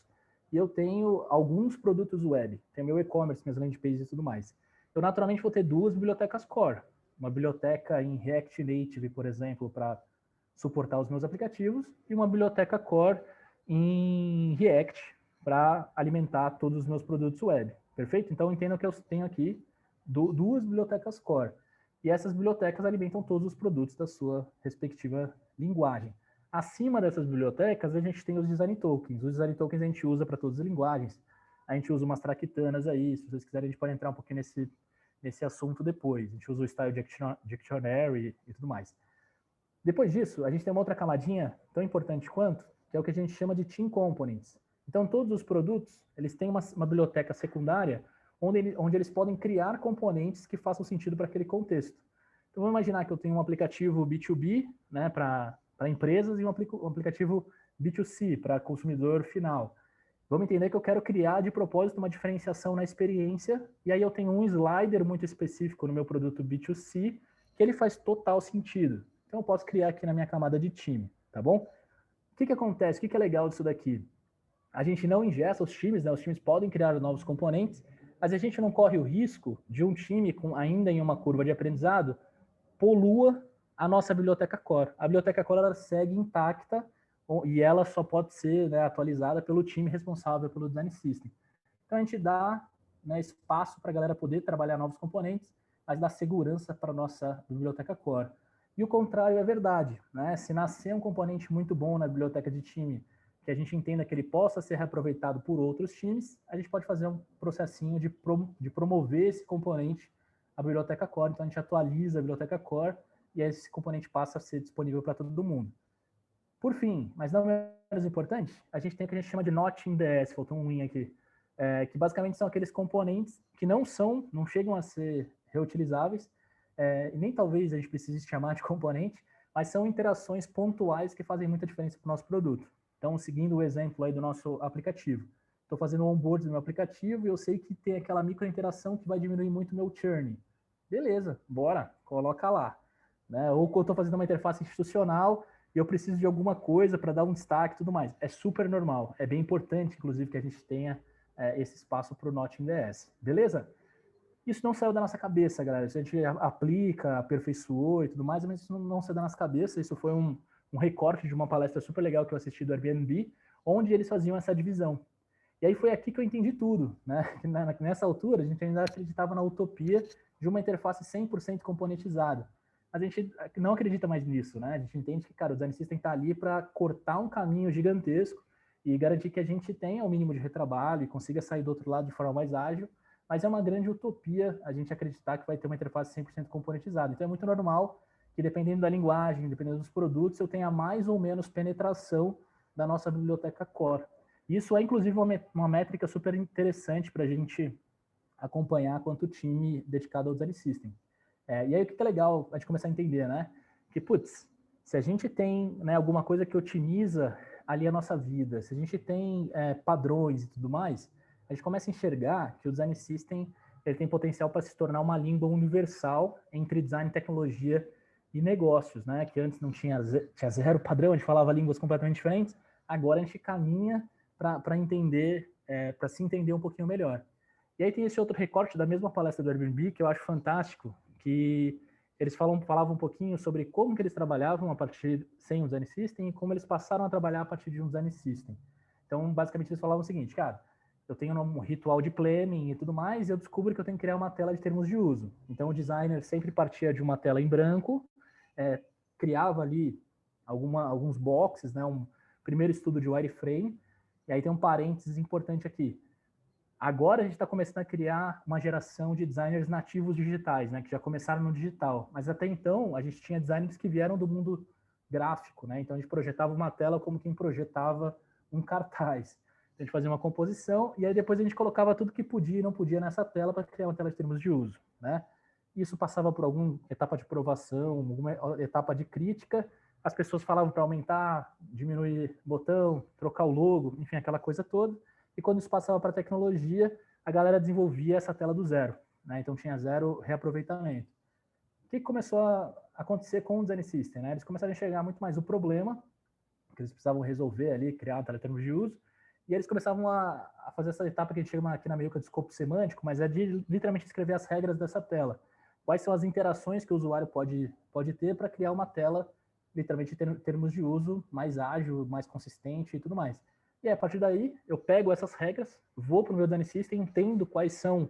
e eu tenho alguns produtos web. Tem meu e-commerce, minhas landing pages e tudo mais. Eu naturalmente vou ter 2 bibliotecas core. Uma biblioteca em React Native, por exemplo, para suportar os meus aplicativos, e uma biblioteca core em React para alimentar todos os meus produtos web. Perfeito? Então entendam que eu tenho aqui 2 bibliotecas core. E essas bibliotecas alimentam todos os produtos da sua respectiva linguagem. Acima dessas bibliotecas, a gente tem os design tokens. Os design tokens a gente usa para todas as linguagens. A gente usa umas traquitanas aí, se vocês quiserem a gente pode entrar um pouquinho nesse assunto depois. A gente usa o Style Dictionary e tudo mais. Depois disso, a gente tem uma outra camadinha tão importante quanto, que é o que a gente chama de Team Components. Então, todos os produtos, eles têm uma biblioteca secundária onde eles podem criar componentes que façam sentido para aquele contexto. Então, vamos imaginar que eu tenho um aplicativo B2B, né, para empresas, e um aplicativo B2C, para consumidor final. Vamos entender que eu quero criar de propósito uma diferenciação na experiência, e aí eu tenho um slider muito específico no meu produto B2C, que ele faz total sentido. Então, eu posso criar aqui na minha camada de time, tá bom? O que acontece? O que é legal disso daqui? A gente não ingessa os times, né? Os times podem criar novos componentes, mas a gente não corre o risco de um time ainda em uma curva de aprendizado polua a nossa biblioteca core. A biblioteca core ela segue intacta e ela só pode ser, né, atualizada pelo time responsável pelo design system. Então a gente dá, né, espaço para a galera poder trabalhar novos componentes, mas dá segurança para a nossa biblioteca core. E o contrário é verdade, né? Se nascer um componente muito bom na biblioteca de time, que a gente entenda que ele possa ser reaproveitado por outros times, a gente pode fazer um processinho de promover esse componente à biblioteca core. Então a gente atualiza a biblioteca core e aí esse componente passa a ser disponível para todo mundo. Por fim, mas não menos importante, a gente tem o que a gente chama de Not in DS, faltou um in aqui, que basicamente são aqueles componentes que não chegam a ser reutilizáveis, e nem talvez a gente precise chamar de componente, mas são interações pontuais que fazem muita diferença para o nosso produto. Então, seguindo o exemplo aí do nosso aplicativo, estou fazendo o onboard do meu aplicativo e eu sei que tem aquela microinteração que vai diminuir muito o meu churn. Beleza, bora, coloca lá. Né? Ou quando eu estou fazendo uma interface institucional e eu preciso de alguma coisa para dar um destaque e tudo mais. É super normal, é bem importante, inclusive, que a gente tenha esse espaço para o Not in DS. Beleza? Isso não saiu da nossa cabeça, galera. Isso a gente aplica, aperfeiçoou e tudo mais, mas isso não saiu da nossa cabeça. Isso foi um recorte de uma palestra super legal que eu assisti do Airbnb, onde eles faziam essa divisão. E aí foi aqui que eu entendi tudo, né? Nessa altura, a gente ainda acreditava na utopia de uma interface 100% componentizada. Mas a gente não acredita mais nisso, né? A gente entende que, cara, o design system está ali para cortar um caminho gigantesco e garantir que a gente tenha o mínimo de retrabalho e consiga sair do outro lado de forma mais ágil, mas é uma grande utopia a gente acreditar que vai ter uma interface 100% componentizada. Então é muito normal que, dependendo da linguagem, dependendo dos produtos, eu tenha mais ou menos penetração da nossa biblioteca core. Isso é, inclusive, uma métrica super interessante para a gente acompanhar quanto time dedicado ao design system. E aí o que é legal a gente começar a entender, né? Que, putz, se a gente tem, né, alguma coisa que otimiza ali a nossa vida, se a gente tem padrões e tudo mais, a gente começa a enxergar que o design system ele tem potencial para se tornar uma língua universal entre design, tecnologia e negócios, né? Que antes não tinha zero padrão, a gente falava línguas completamente diferentes, agora a gente caminha para entender, para se entender um pouquinho melhor. E aí tem esse outro recorte da mesma palestra do Airbnb que eu acho fantástico, que eles falavam um pouquinho sobre como que eles trabalhavam a partir sem o design system e como eles passaram a trabalhar a partir de um design system. Então, basicamente, eles falavam o seguinte, cara, eu tenho um ritual de planning e tudo mais, e eu descubro que eu tenho que criar uma tela de termos de uso. Então, o designer sempre partia de uma tela em branco, criava ali alguns boxes, né, um primeiro estudo de wireframe, e aí tem um parênteses importante aqui. Agora a gente está começando a criar uma geração de designers nativos digitais, né, que já começaram no digital. Mas até então a gente tinha designers que vieram do mundo gráfico, né? Então a gente projetava uma tela como quem projetava um cartaz. A gente fazia uma composição e aí depois a gente colocava tudo que podia e não podia nessa tela para criar uma tela de termos de uso, né? isso passava por alguma etapa de aprovação, alguma etapa de crítica, as pessoas falavam para aumentar, diminuir botão, trocar o logo, enfim, aquela coisa toda. E quando isso passava para a tecnologia, a galera desenvolvia essa tela do zero, né? Então tinha zero reaproveitamento. O que começou a acontecer com o Design System, né? Eles começaram a enxergar muito mais o problema que eles precisavam resolver ali, criar termos de uso, e eles começavam a fazer essa etapa que a gente chama aqui na Meiuca de escopo semântico, mas é de literalmente escrever as regras dessa tela. Quais são as interações que o usuário pode ter para criar uma tela, literalmente em termos de uso, mais ágil, mais consistente e tudo mais. E aí, a partir daí, eu pego essas regras, vou para o meu Design System, entendo quais são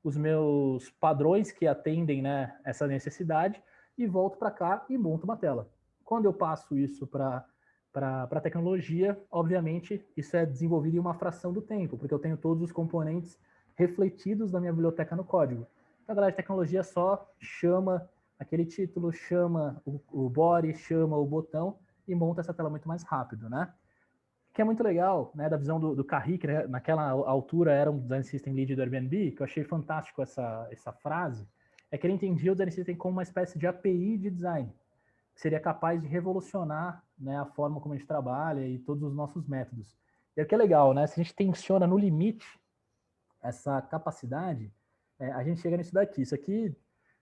os meus padrões que atendem, né, essa necessidade, e volto para cá e monto uma tela. Quando eu passo isso para a tecnologia, obviamente, isso é desenvolvido em uma fração do tempo, porque eu tenho todos os componentes refletidos na minha biblioteca no código. Então, a galera de tecnologia só chama aquele título, chama o body, chama o botão e monta essa tela muito mais rápido, né? Que é muito legal, né, da visão do Carri, que naquela altura era um Design System Lead do Airbnb, que eu achei fantástico essa frase, é que ele entendia o Design System como uma espécie de API de design, que seria capaz de revolucionar, né, a forma como a gente trabalha e todos os nossos métodos. E o que é legal, né, se a gente tensiona no limite essa capacidade, a gente chega nisso daqui. Isso aqui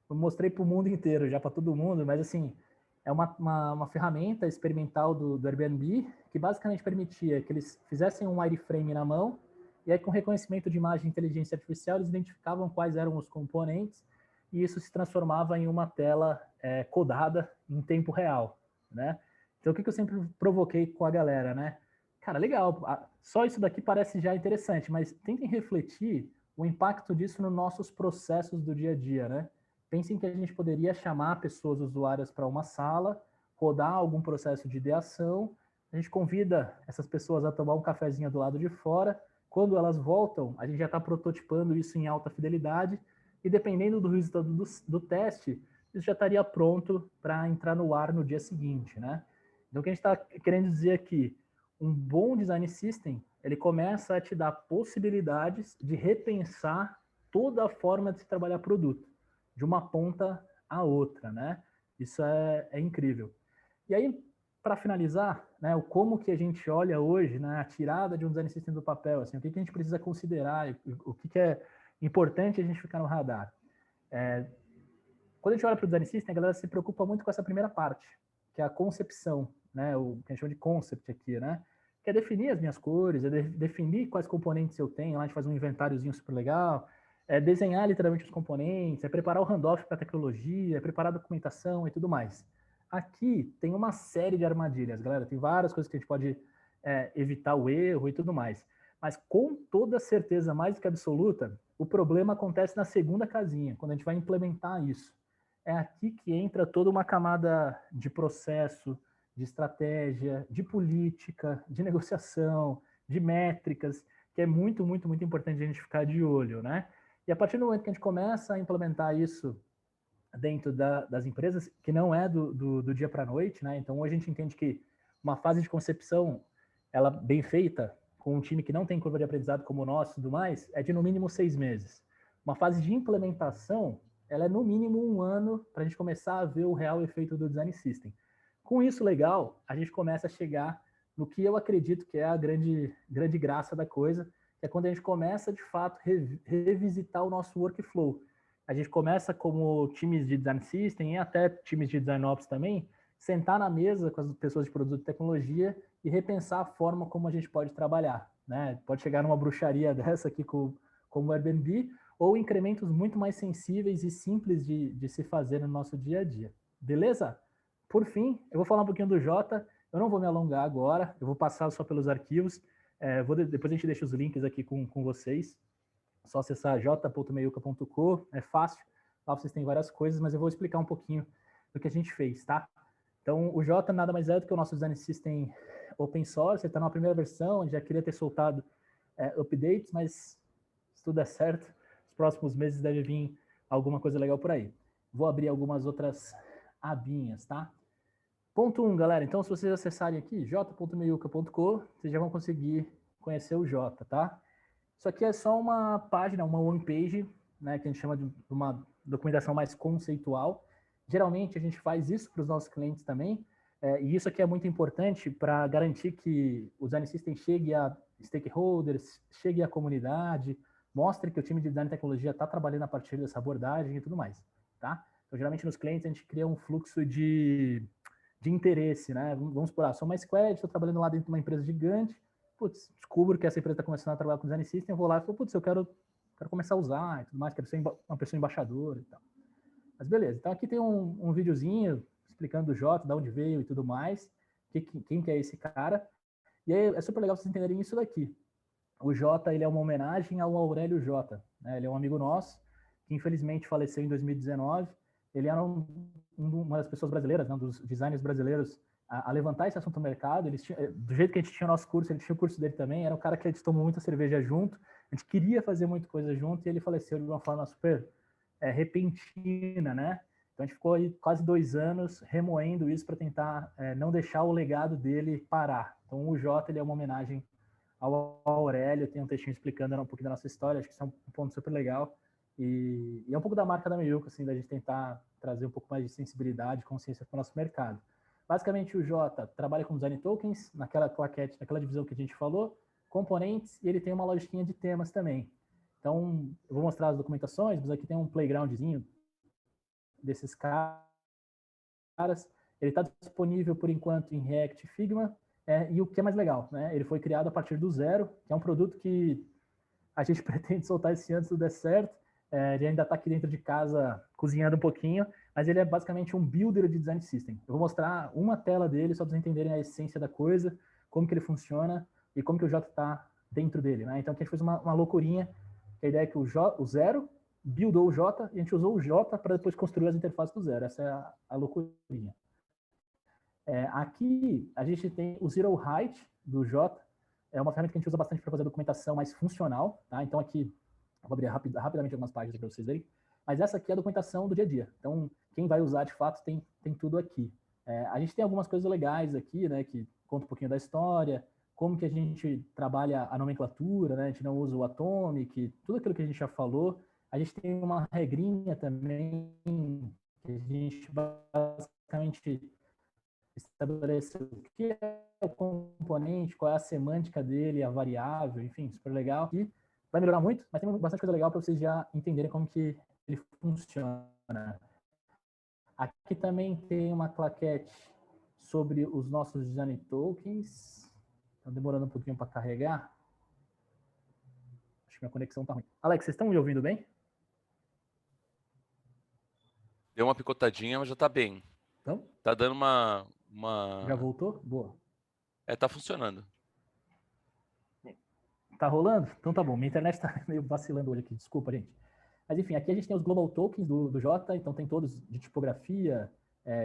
eu mostrei para o mundo inteiro, já para todo mundo, mas assim, é uma ferramenta experimental do Airbnb que basicamente permitia que eles fizessem um wireframe na mão e aí com reconhecimento de imagem e inteligência artificial eles identificavam quais eram os componentes e isso se transformava em uma tela codada em tempo real, né? Então o que eu sempre provoquei com a galera, né? Cara, legal, só isso daqui parece já interessante, mas tentem refletir o impacto disso nos nossos processos do dia a dia, né? Pensem que a gente poderia chamar pessoas usuárias para uma sala, rodar algum processo de ideação, a gente convida essas pessoas a tomar um cafezinho do lado de fora, quando elas voltam, a gente já está prototipando isso em alta fidelidade, e dependendo do resultado do teste, isso já estaria pronto para entrar no ar no dia seguinte, né? Então, o que a gente está querendo dizer aqui, um bom design system, ele começa a te dar possibilidades de repensar toda a forma de se trabalhar produto, de uma ponta a outra, né? Isso é incrível. E aí, para finalizar, né, o como que a gente olha hoje, né, a tirada de um design system do papel, assim, o que a gente precisa considerar, o que é importante a gente ficar no radar. Quando a gente olha para o design system, a galera se preocupa muito com essa primeira parte, que é a concepção, né, o que a gente chama de concept aqui, né? Que é definir as minhas cores, é definir quais componentes eu tenho, lá a gente faz um inventáriozinho super legal, é desenhar literalmente os componentes, é preparar o handoff para a tecnologia, é preparar a documentação e tudo mais. Aqui tem uma série de armadilhas, galera, tem várias coisas que a gente pode evitar o erro e tudo mais. Mas com toda certeza, mais do que absoluta, o problema acontece na segunda casinha, quando a gente vai implementar isso. É aqui que entra toda uma camada de processo, de estratégia, de política, de negociação, de métricas, que é muito, muito, muito importante a gente ficar de olho, né? E a partir do momento que a gente começa a implementar isso dentro das empresas, que não é do dia para a noite, né? Então, hoje a gente entende que uma fase de concepção, ela bem feita, com um time que não tem curva de aprendizado como o nosso e tudo mais, é de no mínimo 6 meses. Uma fase de implementação, ela é no mínimo 1 ano para a gente começar a ver o real efeito do design system. Com isso legal, a gente começa a chegar no que eu acredito que é a grande graça da coisa, que é quando a gente começa, de fato, revisitar o nosso workflow. A gente começa como times de design system e até times de design ops também, sentar na mesa com as pessoas de produto e tecnologia e repensar a forma como a gente pode trabalhar, né? Pode chegar numa bruxaria dessa aqui como o Airbnb, ou incrementos muito mais sensíveis e simples de se fazer no nosso dia a dia. Beleza? Por fim, eu vou falar um pouquinho do Jota. Eu não vou me alongar agora, eu vou passar só pelos arquivos. Depois a gente deixa os links aqui com vocês. É só acessar j.meiuca.com, é fácil. Lá vocês têm várias coisas, mas eu vou explicar um pouquinho do que a gente fez, tá? Então, o Jota nada mais é do que o nosso design system open source. Ele está na primeira versão, a gente já queria ter soltado updates, mas se tudo der certo, nos próximos meses deve vir alguma coisa legal por aí. Vou abrir algumas outras abinhas, tá? Ponto 1, galera. Então, se vocês acessarem aqui, j.meiuca.com, vocês já vão conseguir conhecer o Jota, tá? Isso aqui é só uma página, uma homepage né, que a gente chama de uma documentação mais conceitual. Geralmente a gente faz isso para os nossos clientes também, e isso aqui é muito importante para garantir que o Design System chegue a stakeholders, chegue à comunidade, mostre que o time de design e tecnologia está trabalhando a partir dessa abordagem e tudo mais, tá? Então, geralmente nos clientes a gente cria um fluxo de interesse, né? Vamos supor, sou uma squad, estou trabalhando lá dentro de uma empresa gigante, putz, descubro que essa empresa está começando a trabalhar com Design System, eu vou lá e falo, putz, eu quero começar a usar e tudo mais, quero ser uma pessoa embaixadora e tal. Mas beleza, então aqui tem um videozinho explicando o Jota, de onde veio e tudo mais, quem que é esse cara, e aí é super legal vocês entenderem isso daqui. O Jota, ele é uma homenagem ao Aurélio Jota, né? Ele é um amigo nosso, que infelizmente faleceu em 2019, ele era uma das pessoas brasileiras, né, dos designers brasileiros, a levantar esse assunto no mercado. Do jeito que a gente tinha o nosso curso, ele tinha o curso dele também, era um cara que a gente tomou muita cerveja junto, a gente queria fazer muita coisa junto, e ele faleceu de uma forma super repentina, né? Então a gente ficou aí quase 2 anos remoendo isso para tentar não deixar o legado dele parar. Então o Jota, ele é uma homenagem ao Aurélio, tem um textinho explicando um pouquinho da nossa história, acho que isso é um ponto super legal, e é um pouco da marca da Meiuca, assim, da gente tentar trazer um pouco mais de sensibilidade, consciência para o nosso mercado. Basicamente, o Jota trabalha com design tokens, naquela claquete, naquela divisão que a gente falou, componentes, e ele tem uma lojinha de temas também. Então, eu vou mostrar as documentações, mas aqui tem um playgroundzinho desses caras. Ele está disponível, por enquanto, em React e Figma, e o que é mais legal, né? Ele foi criado a partir do zero, que é um produto que a gente pretende soltar esse ano se tudo der certo. Ele ainda está aqui dentro de casa cozinhando um pouquinho, mas ele é basicamente um builder de design system. Eu vou mostrar uma tela dele só para vocês entenderem a essência da coisa, como que ele funciona e como que o Jota está dentro dele, né? Então aqui a gente fez uma loucurinha, que a ideia é que o zero buildou o Jota e a gente usou o Jota para depois construir as interfaces do zero. Essa é a loucurinha. Aqui a gente tem o Zero Height do Jota, é uma ferramenta que a gente usa bastante para fazer a documentação mais funcional, tá? Então aqui, eu vou abrir rapidamente algumas páginas para vocês verem, mas essa aqui é a documentação do dia a dia. Então, quem vai usar de fato tem tudo aqui. A gente tem algumas coisas legais aqui, né, que conta um pouquinho da história, como que a gente trabalha a nomenclatura, né, a gente não usa o Atomic, tudo aquilo que a gente já falou. A gente tem uma regrinha também, que a gente basicamente estabelecer o que é o componente, qual é a semântica dele, a variável, enfim, super legal. E vai melhorar muito, mas tem bastante coisa legal para vocês já entenderem como que ele funciona. Aqui também tem uma claquete sobre os nossos design tokens. Está demorando um pouquinho para carregar. Acho que minha conexão está ruim. Alex, vocês estão me ouvindo bem? Deu uma picotadinha, mas já está bem. Então? Tá dando uma... Já voltou? Boa. Tá funcionando. Tá rolando? Então tá bom. Minha internet tá meio vacilando hoje aqui. Desculpa, gente. Mas enfim, aqui a gente tem os Global Tokens do Jota, então tem todos de tipografia,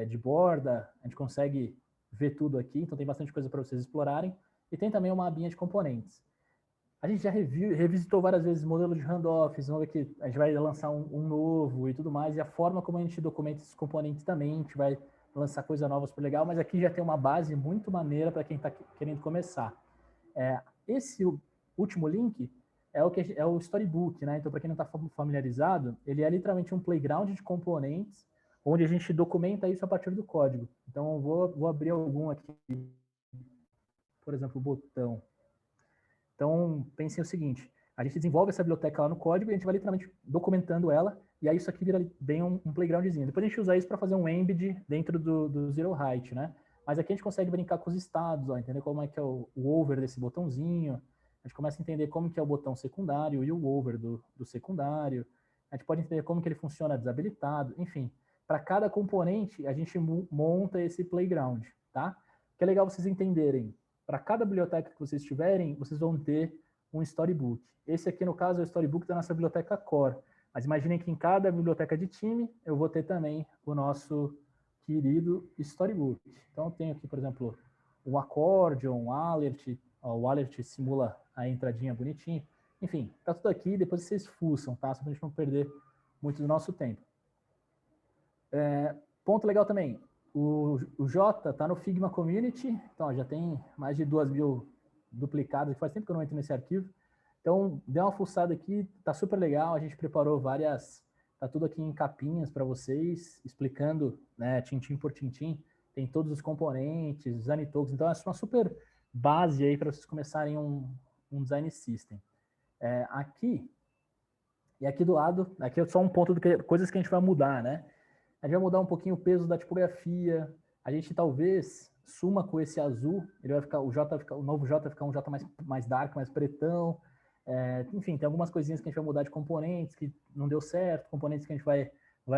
de borda, a gente consegue ver tudo aqui, então tem bastante coisa para vocês explorarem. E tem também uma abinha de componentes. A gente já revisitou várias vezes o modelo de handoffs, vamos ver que a gente vai lançar um novo e tudo mais, e a forma como a gente documenta esses componentes também, a gente vai lançar coisa nova super legal, mas aqui já tem uma base muito maneira para quem está querendo começar. Esse último link é o Storybook, né? Então, para quem não está familiarizado, ele é literalmente um playground de componentes, onde a gente documenta isso a partir do código. Então, eu vou abrir algum aqui, por exemplo, o botão. Então, pensem o seguinte, a gente desenvolve essa biblioteca lá no código e a gente vai literalmente documentando ela, e aí isso aqui vira bem um playgroundzinho. Depois a gente usa isso para fazer um embed dentro do Zero Height, né? Mas aqui a gente consegue brincar com os estados, ó, entender como é que é o over desse botãozinho, a gente começa a entender como que é o botão secundário e o over do secundário, a gente pode entender como que ele funciona desabilitado, enfim. Para cada componente, a gente monta esse playground, tá? O que é legal vocês entenderem, para cada biblioteca que vocês tiverem, vocês vão ter um storybook. Esse aqui, no caso, é o storybook da nossa biblioteca core. Mas imaginem que em cada biblioteca de time, eu vou ter também o nosso querido storybook. Então, eu tenho aqui, por exemplo, um accordion, um alert, o alert simula a entradinha bonitinha. Enfim, tá tudo aqui, depois vocês fuçam, tá? Só pra gente não perder muito do nosso tempo. Ponto legal também, o Jota tá no Figma Community, então ó, já tem mais de 2.000 duplicadas, faz tempo que eu não entro nesse arquivo. Então, dê uma fuçada aqui, tá super legal, a gente preparou várias, tá tudo aqui em capinhas para vocês, explicando, né, tintim por tintim, tem todos os componentes, design tokens, então é uma super base aí para vocês começarem um design system. Aqui, e aqui do lado, aqui é só um ponto de coisas que a gente vai mudar, né? A gente vai mudar um pouquinho o peso da tipografia, a gente talvez suma com esse azul, ele vai ficar, o novo J vai ficar um J mais dark, mais pretão, enfim, tem algumas coisinhas que a gente vai mudar de componentes que não deu certo, componentes que a gente vai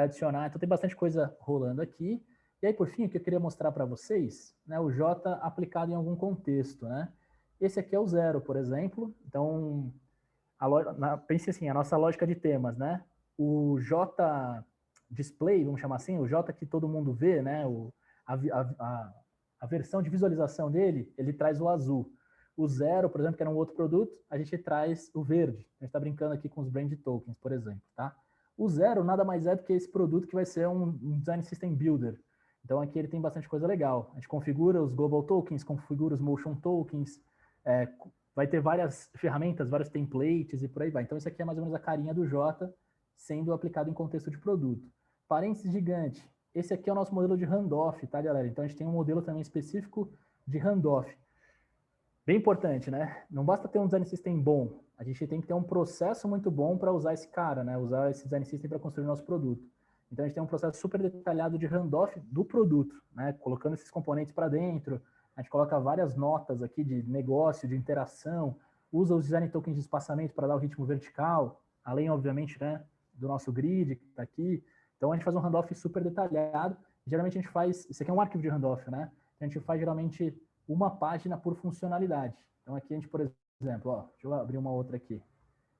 adicionar, então tem bastante coisa rolando aqui. E aí, por fim, o que eu queria mostrar para vocês, né, o J aplicado em algum contexto, né? Esse aqui é o 0, por exemplo, então, pense assim, a nossa lógica de temas, né? O J display, vamos chamar assim, o J que todo mundo vê, né? A versão de visualização dele, ele traz o azul. O 0, por exemplo, que era um outro produto, a gente traz o verde. A gente está brincando aqui com os brand tokens, por exemplo, tá? O 0 nada mais é do que esse produto que vai ser um Design System Builder. Então aqui ele tem bastante coisa legal. A gente configura os Global Tokens, configura os Motion Tokens, vai ter várias ferramentas, vários templates e por aí vai. Então isso aqui é mais ou menos a carinha do J sendo aplicado em contexto de produto. Parênteses gigante. Esse aqui é o nosso modelo de handoff, tá, galera? Então a gente tem um modelo também específico de handoff. Bem importante, né? Não basta ter um design system bom, a gente tem que ter um processo muito bom para usar esse cara, né? Usar esse design system para construir o nosso produto. Então a gente tem um processo super detalhado de handoff do produto, né? Colocando esses componentes para dentro, a gente coloca várias notas aqui de negócio, de interação, usa os design tokens de espaçamento para dar o ritmo vertical, além, obviamente, né, do nosso grid que está aqui. Então a gente faz um handoff super detalhado. Geralmente a gente faz, isso aqui é um arquivo de handoff, né? A gente faz geralmente uma página por funcionalidade. Então aqui a gente, por exemplo, ó, deixa eu abrir uma outra aqui.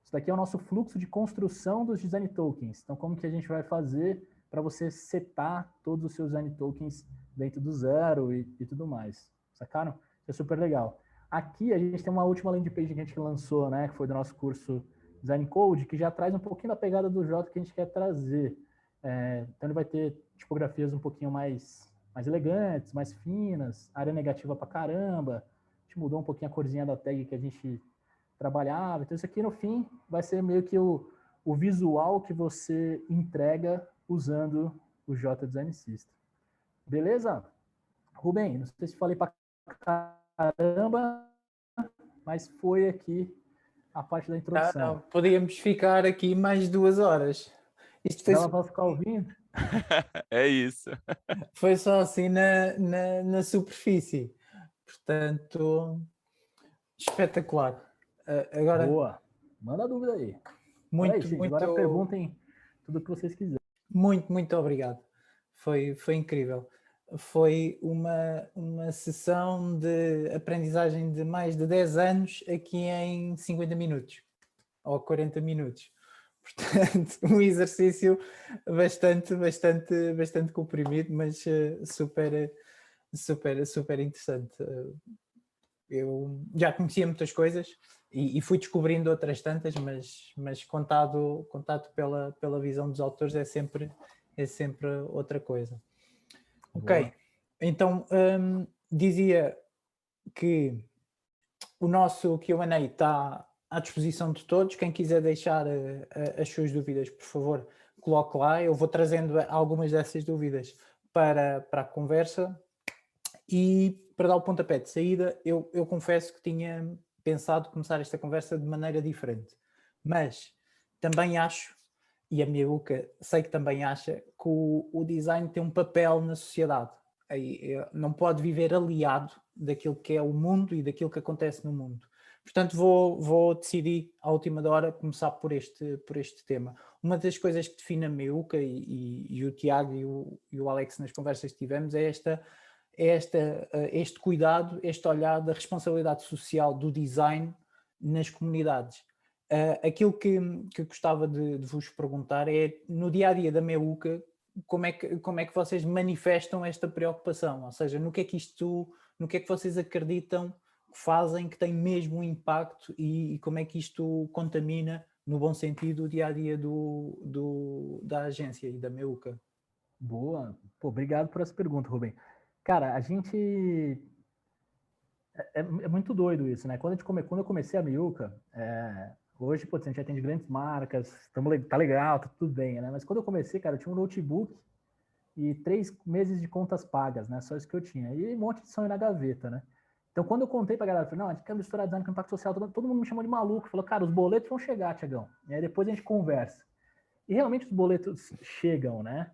Isso daqui é o nosso fluxo de construção dos design tokens. Então como que a gente vai fazer para você setar todos os seus design tokens dentro do 0 e tudo mais. Sacaram? Isso é super legal. Aqui a gente tem uma última landing page que a gente lançou, né, que foi do nosso curso Design Code, que já traz um pouquinho da pegada do J que a gente quer trazer. Então ele vai ter tipografias um pouquinho mais elegantes, mais finas, área negativa pra caramba. A gente mudou um pouquinho a corzinha da tag que a gente trabalhava. Então isso aqui no fim vai ser meio que o visual que você entrega usando o J Design System. Beleza? Rubem, não sei se falei pra caramba, mas foi aqui a parte da introdução. Não, podíamos ficar aqui mais 2 horas. Isto foi, Dava para ficar ouvindo? É isso. foi só assim na superfície. Portanto, espetacular. Agora, Boa. Manda a dúvida aí. Aí, muito, gente, muito, agora perguntem tudo o que vocês quiserem. muito obrigado. Foi incrível. Foi uma sessão de aprendizagem de mais de 10 anos aqui em 50 minutos ou 40 minutos. Portanto, um exercício bastante comprimido, mas super interessante. Eu já conhecia muitas coisas e fui descobrindo outras tantas, mas contado pela visão dos autores é sempre outra coisa. Ok, Boa. então dizia que o nosso Q&A está à disposição de todos. Quem quiser deixar as suas dúvidas, por favor, coloque lá. Eu vou trazendo algumas dessas dúvidas para a conversa. E para dar o pontapé de saída, eu confesso que tinha pensado começar esta conversa de maneira diferente. Mas também acho, e a minha boca sei que também acha, que o design tem um papel na sociedade. Não pode viver aliado daquilo que é o mundo e daquilo que acontece no mundo. Portanto, vou decidir à última hora começar por este tema. Uma das coisas que define a Meuca e o Tiago e o Alex nas conversas que tivemos é este cuidado, este olhar da responsabilidade social do design nas comunidades. Aquilo que eu gostava de vos perguntar é, no dia-a-dia da Meuca, como é que vocês manifestam esta preocupação? Ou seja, no que é que vocês acreditam que fazem que tem mesmo um impacto e como é que isto contamina, no bom sentido, o dia-a-dia da agência e da Meuca? Boa. Pô, obrigado por essa pergunta, Rubem. Cara, a gente É muito doido isso, né? Quando eu comecei a Meiuca, hoje, pô, a gente atende grandes marcas, tá legal, tá tudo bem, né? Mas quando eu comecei, cara, eu tinha um notebook e 3 meses de contas pagas, né? Só isso que eu tinha. E um monte de sonho na gaveta, né? Então, quando eu contei pra galera, eu falei, não, a gente quer misturar design com impacto social, todo mundo me chamou de maluco. Falou, cara, os boletos vão chegar, Tiagão. E aí depois a gente conversa. E realmente os boletos chegam, né?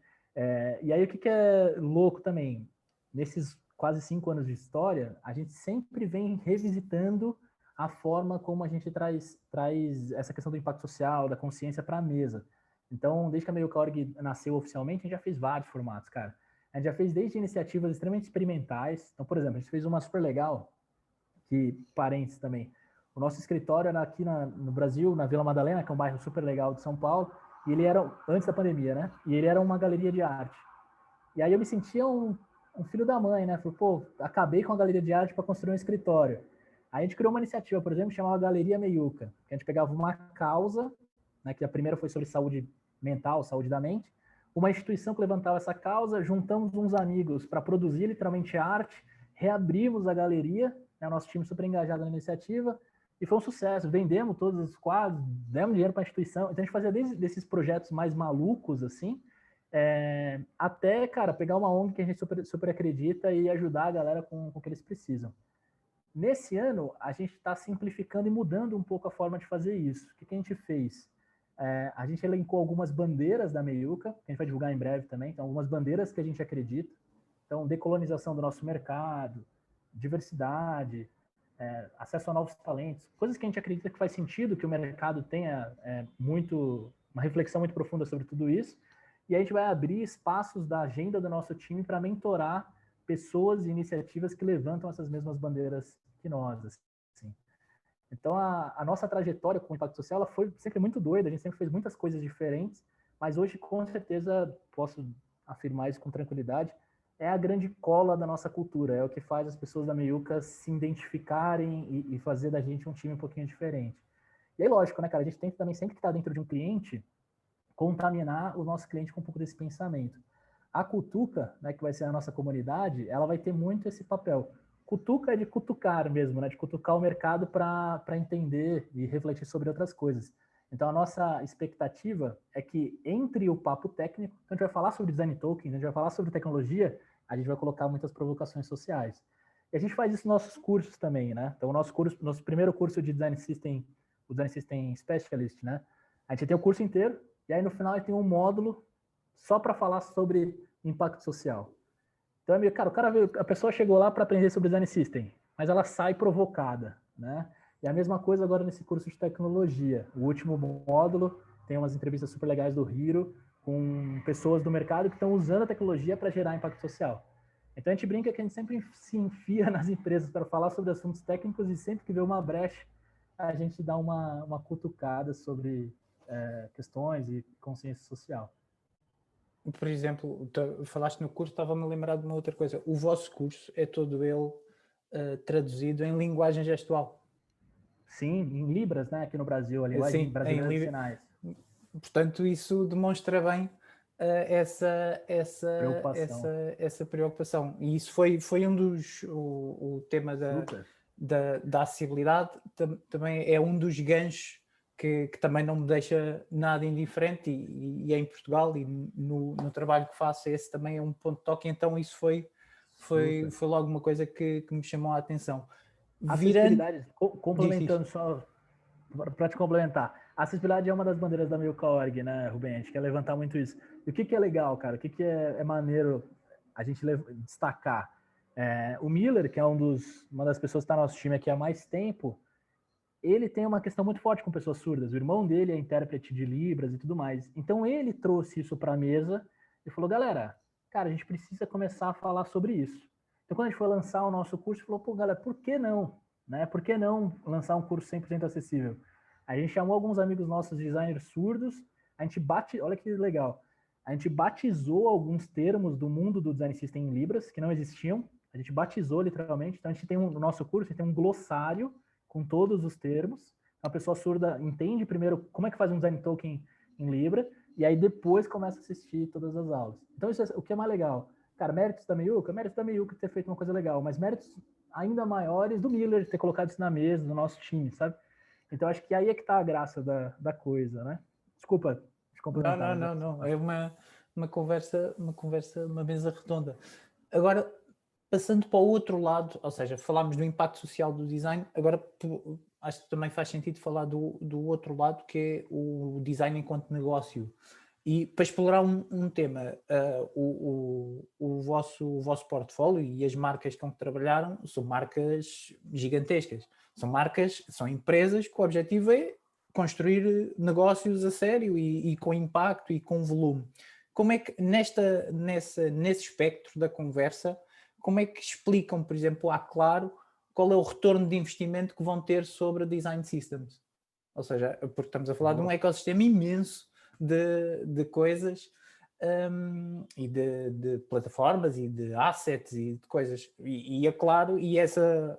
E aí o que é louco também? Nesses quase 5 anos de história, a gente sempre vem revisitando a forma como a gente traz essa questão do impacto social, da consciência para a mesa. Então, desde que a Meiuca.org nasceu oficialmente, a gente já fez vários formatos, cara. A gente já fez desde iniciativas extremamente experimentais. Então, por exemplo, a gente fez uma super legal, que, parênteses também, o nosso escritório era aqui no Brasil, na Vila Madalena, que é um bairro super legal de São Paulo, e ele era, antes da pandemia, né? E ele era uma galeria de arte. E aí eu me sentia um filho da mãe, né? Falei, pô, acabei com a galeria de arte para construir um escritório. Aí a gente criou uma iniciativa, por exemplo, que chamava Galeria Meiuca, que a gente pegava uma causa, né, que a primeira foi sobre saúde mental, saúde da mente, uma instituição que levantava essa causa, juntamos uns amigos para produzir literalmente arte, reabrimos a galeria, né, o nosso time super engajado na iniciativa, e foi um sucesso. Vendemos todos os quadros, demos dinheiro para a instituição. Então a gente fazia desde esses projetos mais malucos, assim, até, cara, pegar uma ONG que a gente super acredita e ajudar a galera com o que eles precisam. Nesse ano, a gente está simplificando e mudando um pouco a forma de fazer isso. O que a gente fez? A gente elencou algumas bandeiras da Meiuca, que a gente vai divulgar em breve também, então algumas bandeiras que a gente acredita. Então, decolonização do nosso mercado, diversidade, acesso a novos talentos, coisas que a gente acredita que faz sentido que o mercado tenha uma reflexão muito profunda sobre tudo isso. E a gente vai abrir espaços da agenda do nosso time para mentorar pessoas e iniciativas que levantam essas mesmas bandeiras que nós. Assim. Então, a nossa trajetória com o impacto social ela foi sempre muito doida, a gente sempre fez muitas coisas diferentes, mas hoje, com certeza, posso afirmar isso com tranquilidade, é a grande cola da nossa cultura, é o que faz as pessoas da Meiuca se identificarem e fazer da gente um time um pouquinho diferente. E aí, lógico, né, cara, a gente tem que também, sempre que está dentro de um cliente, contaminar o nosso cliente com um pouco desse pensamento. A Cutuca, né, que vai ser a nossa comunidade, ela vai ter muito esse papel. Cutuca é de cutucar mesmo, né, de cutucar o mercado para entender e refletir sobre outras coisas. Então, a nossa expectativa é que entre o papo técnico, então a gente vai falar sobre design tokens, a gente vai falar sobre tecnologia, a gente vai colocar muitas provocações sociais. E a gente faz isso nos nossos cursos também, né? Então, o nosso primeiro curso de Design System, o Design System Specialist, né? A gente tem o curso inteiro, e aí no final tem um módulo só para falar sobre impacto social. Então, a pessoa chegou lá para aprender sobre Design System, mas ela sai provocada, né? E a mesma coisa agora nesse curso de tecnologia. O último módulo tem umas entrevistas super legais do Hiro com pessoas do mercado que estão usando a tecnologia para gerar impacto social. Então a gente brinca que a gente sempre se enfia nas empresas para falar sobre assuntos técnicos e sempre que vê uma brecha, a gente dá uma cutucada sobre questões e consciência social. Por exemplo, falaste no curso, estava-me a lembrar de uma outra coisa. O vosso curso é todo ele traduzido em linguagem gestual. Sim, em Libras, né? Aqui no Brasil, a linguagem brasileira de sinais. Portanto, isso demonstra bem essa preocupação. E isso foi um dos... O tema da acessibilidade também é um dos ganchos que também não me deixa nada indiferente e em Portugal e no trabalho que faço esse também é um ponto de toque, então isso foi logo uma coisa que me chamou a atenção. Acessibilidade, complementando só para te complementar, a acessibilidade é uma das bandeiras da Meiuca.org, né, Rubem? A gente quer levantar muito isso. E o que é legal, cara? O que é maneiro a gente destacar? O Miller, que é uma das pessoas que está no nosso time aqui há mais tempo, ele tem uma questão muito forte com pessoas surdas. O irmão dele é intérprete de Libras e tudo mais. Então ele trouxe isso para a mesa e falou, galera, cara, a gente precisa começar a falar sobre isso. Então quando a gente foi lançar o nosso curso, falou, pô, galera, por que não? Né? Por que não lançar um curso 100% acessível? A gente chamou alguns amigos nossos designers surdos, olha que legal, a gente batizou alguns termos do mundo do design system em Libras, que não existiam, a gente batizou literalmente, então a gente tem no nosso curso, a gente tem um glossário com todos os termos, a pessoa surda entende primeiro como é que faz um design token em Libra, e aí depois começa a assistir todas as aulas. Então isso é o que é mais legal. Cara, méritos da Meiuca ter feito uma coisa legal, mas méritos ainda maiores do Miller ter colocado isso na mesa do nosso time, sabe? Então acho que aí é que tá a graça da coisa, né? Desculpa te complementar. Não. É uma conversa, uma mesa redonda. Agora, passando para o outro lado, ou seja, falámos do impacto social do design, agora acho que também faz sentido falar do outro lado, que é o design enquanto negócio. E para explorar um tema, o vosso portfólio e as marcas com que trabalharam são marcas gigantescas. São empresas que o objetivo é construir negócios a sério e com impacto e com volume. Como é que nesse espectro da conversa, como é que explicam, por exemplo, à Claro, qual é o retorno de investimento que vão ter sobre a Design Systems? Ou seja, porque estamos a falar de um ecossistema imenso de coisas e de plataformas e de assets e de coisas. E é claro, e essa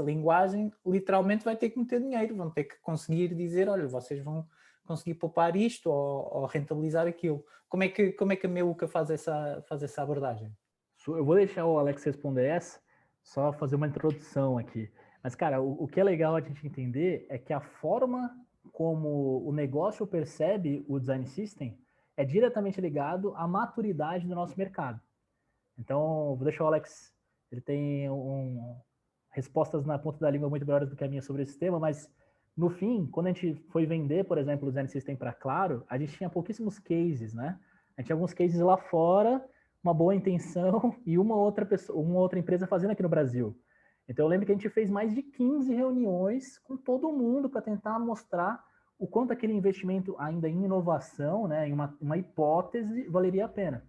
linguagem literalmente vai ter que meter dinheiro, vão ter que conseguir dizer, olha, vocês vão conseguir poupar isto ou rentabilizar aquilo. Como é que a Meuca faz essa abordagem? Eu vou deixar o Alex responder essa, só fazer uma introdução aqui. Mas, cara, o que é legal a gente entender é que a forma como o negócio percebe o design system é diretamente ligado à maturidade do nosso mercado. Então, vou deixar o Alex, ele tem respostas na ponta da língua muito melhores do que a minha sobre esse tema, mas no fim, quando a gente foi vender, por exemplo, o design system para Claro, a gente tinha pouquíssimos cases, né? A gente tinha alguns cases lá fora, uma boa intenção e uma outra empresa fazendo aqui no Brasil. Então eu lembro que a gente fez mais de 15 reuniões com todo mundo para tentar mostrar o quanto aquele investimento ainda em inovação, né, em uma hipótese, valeria a pena.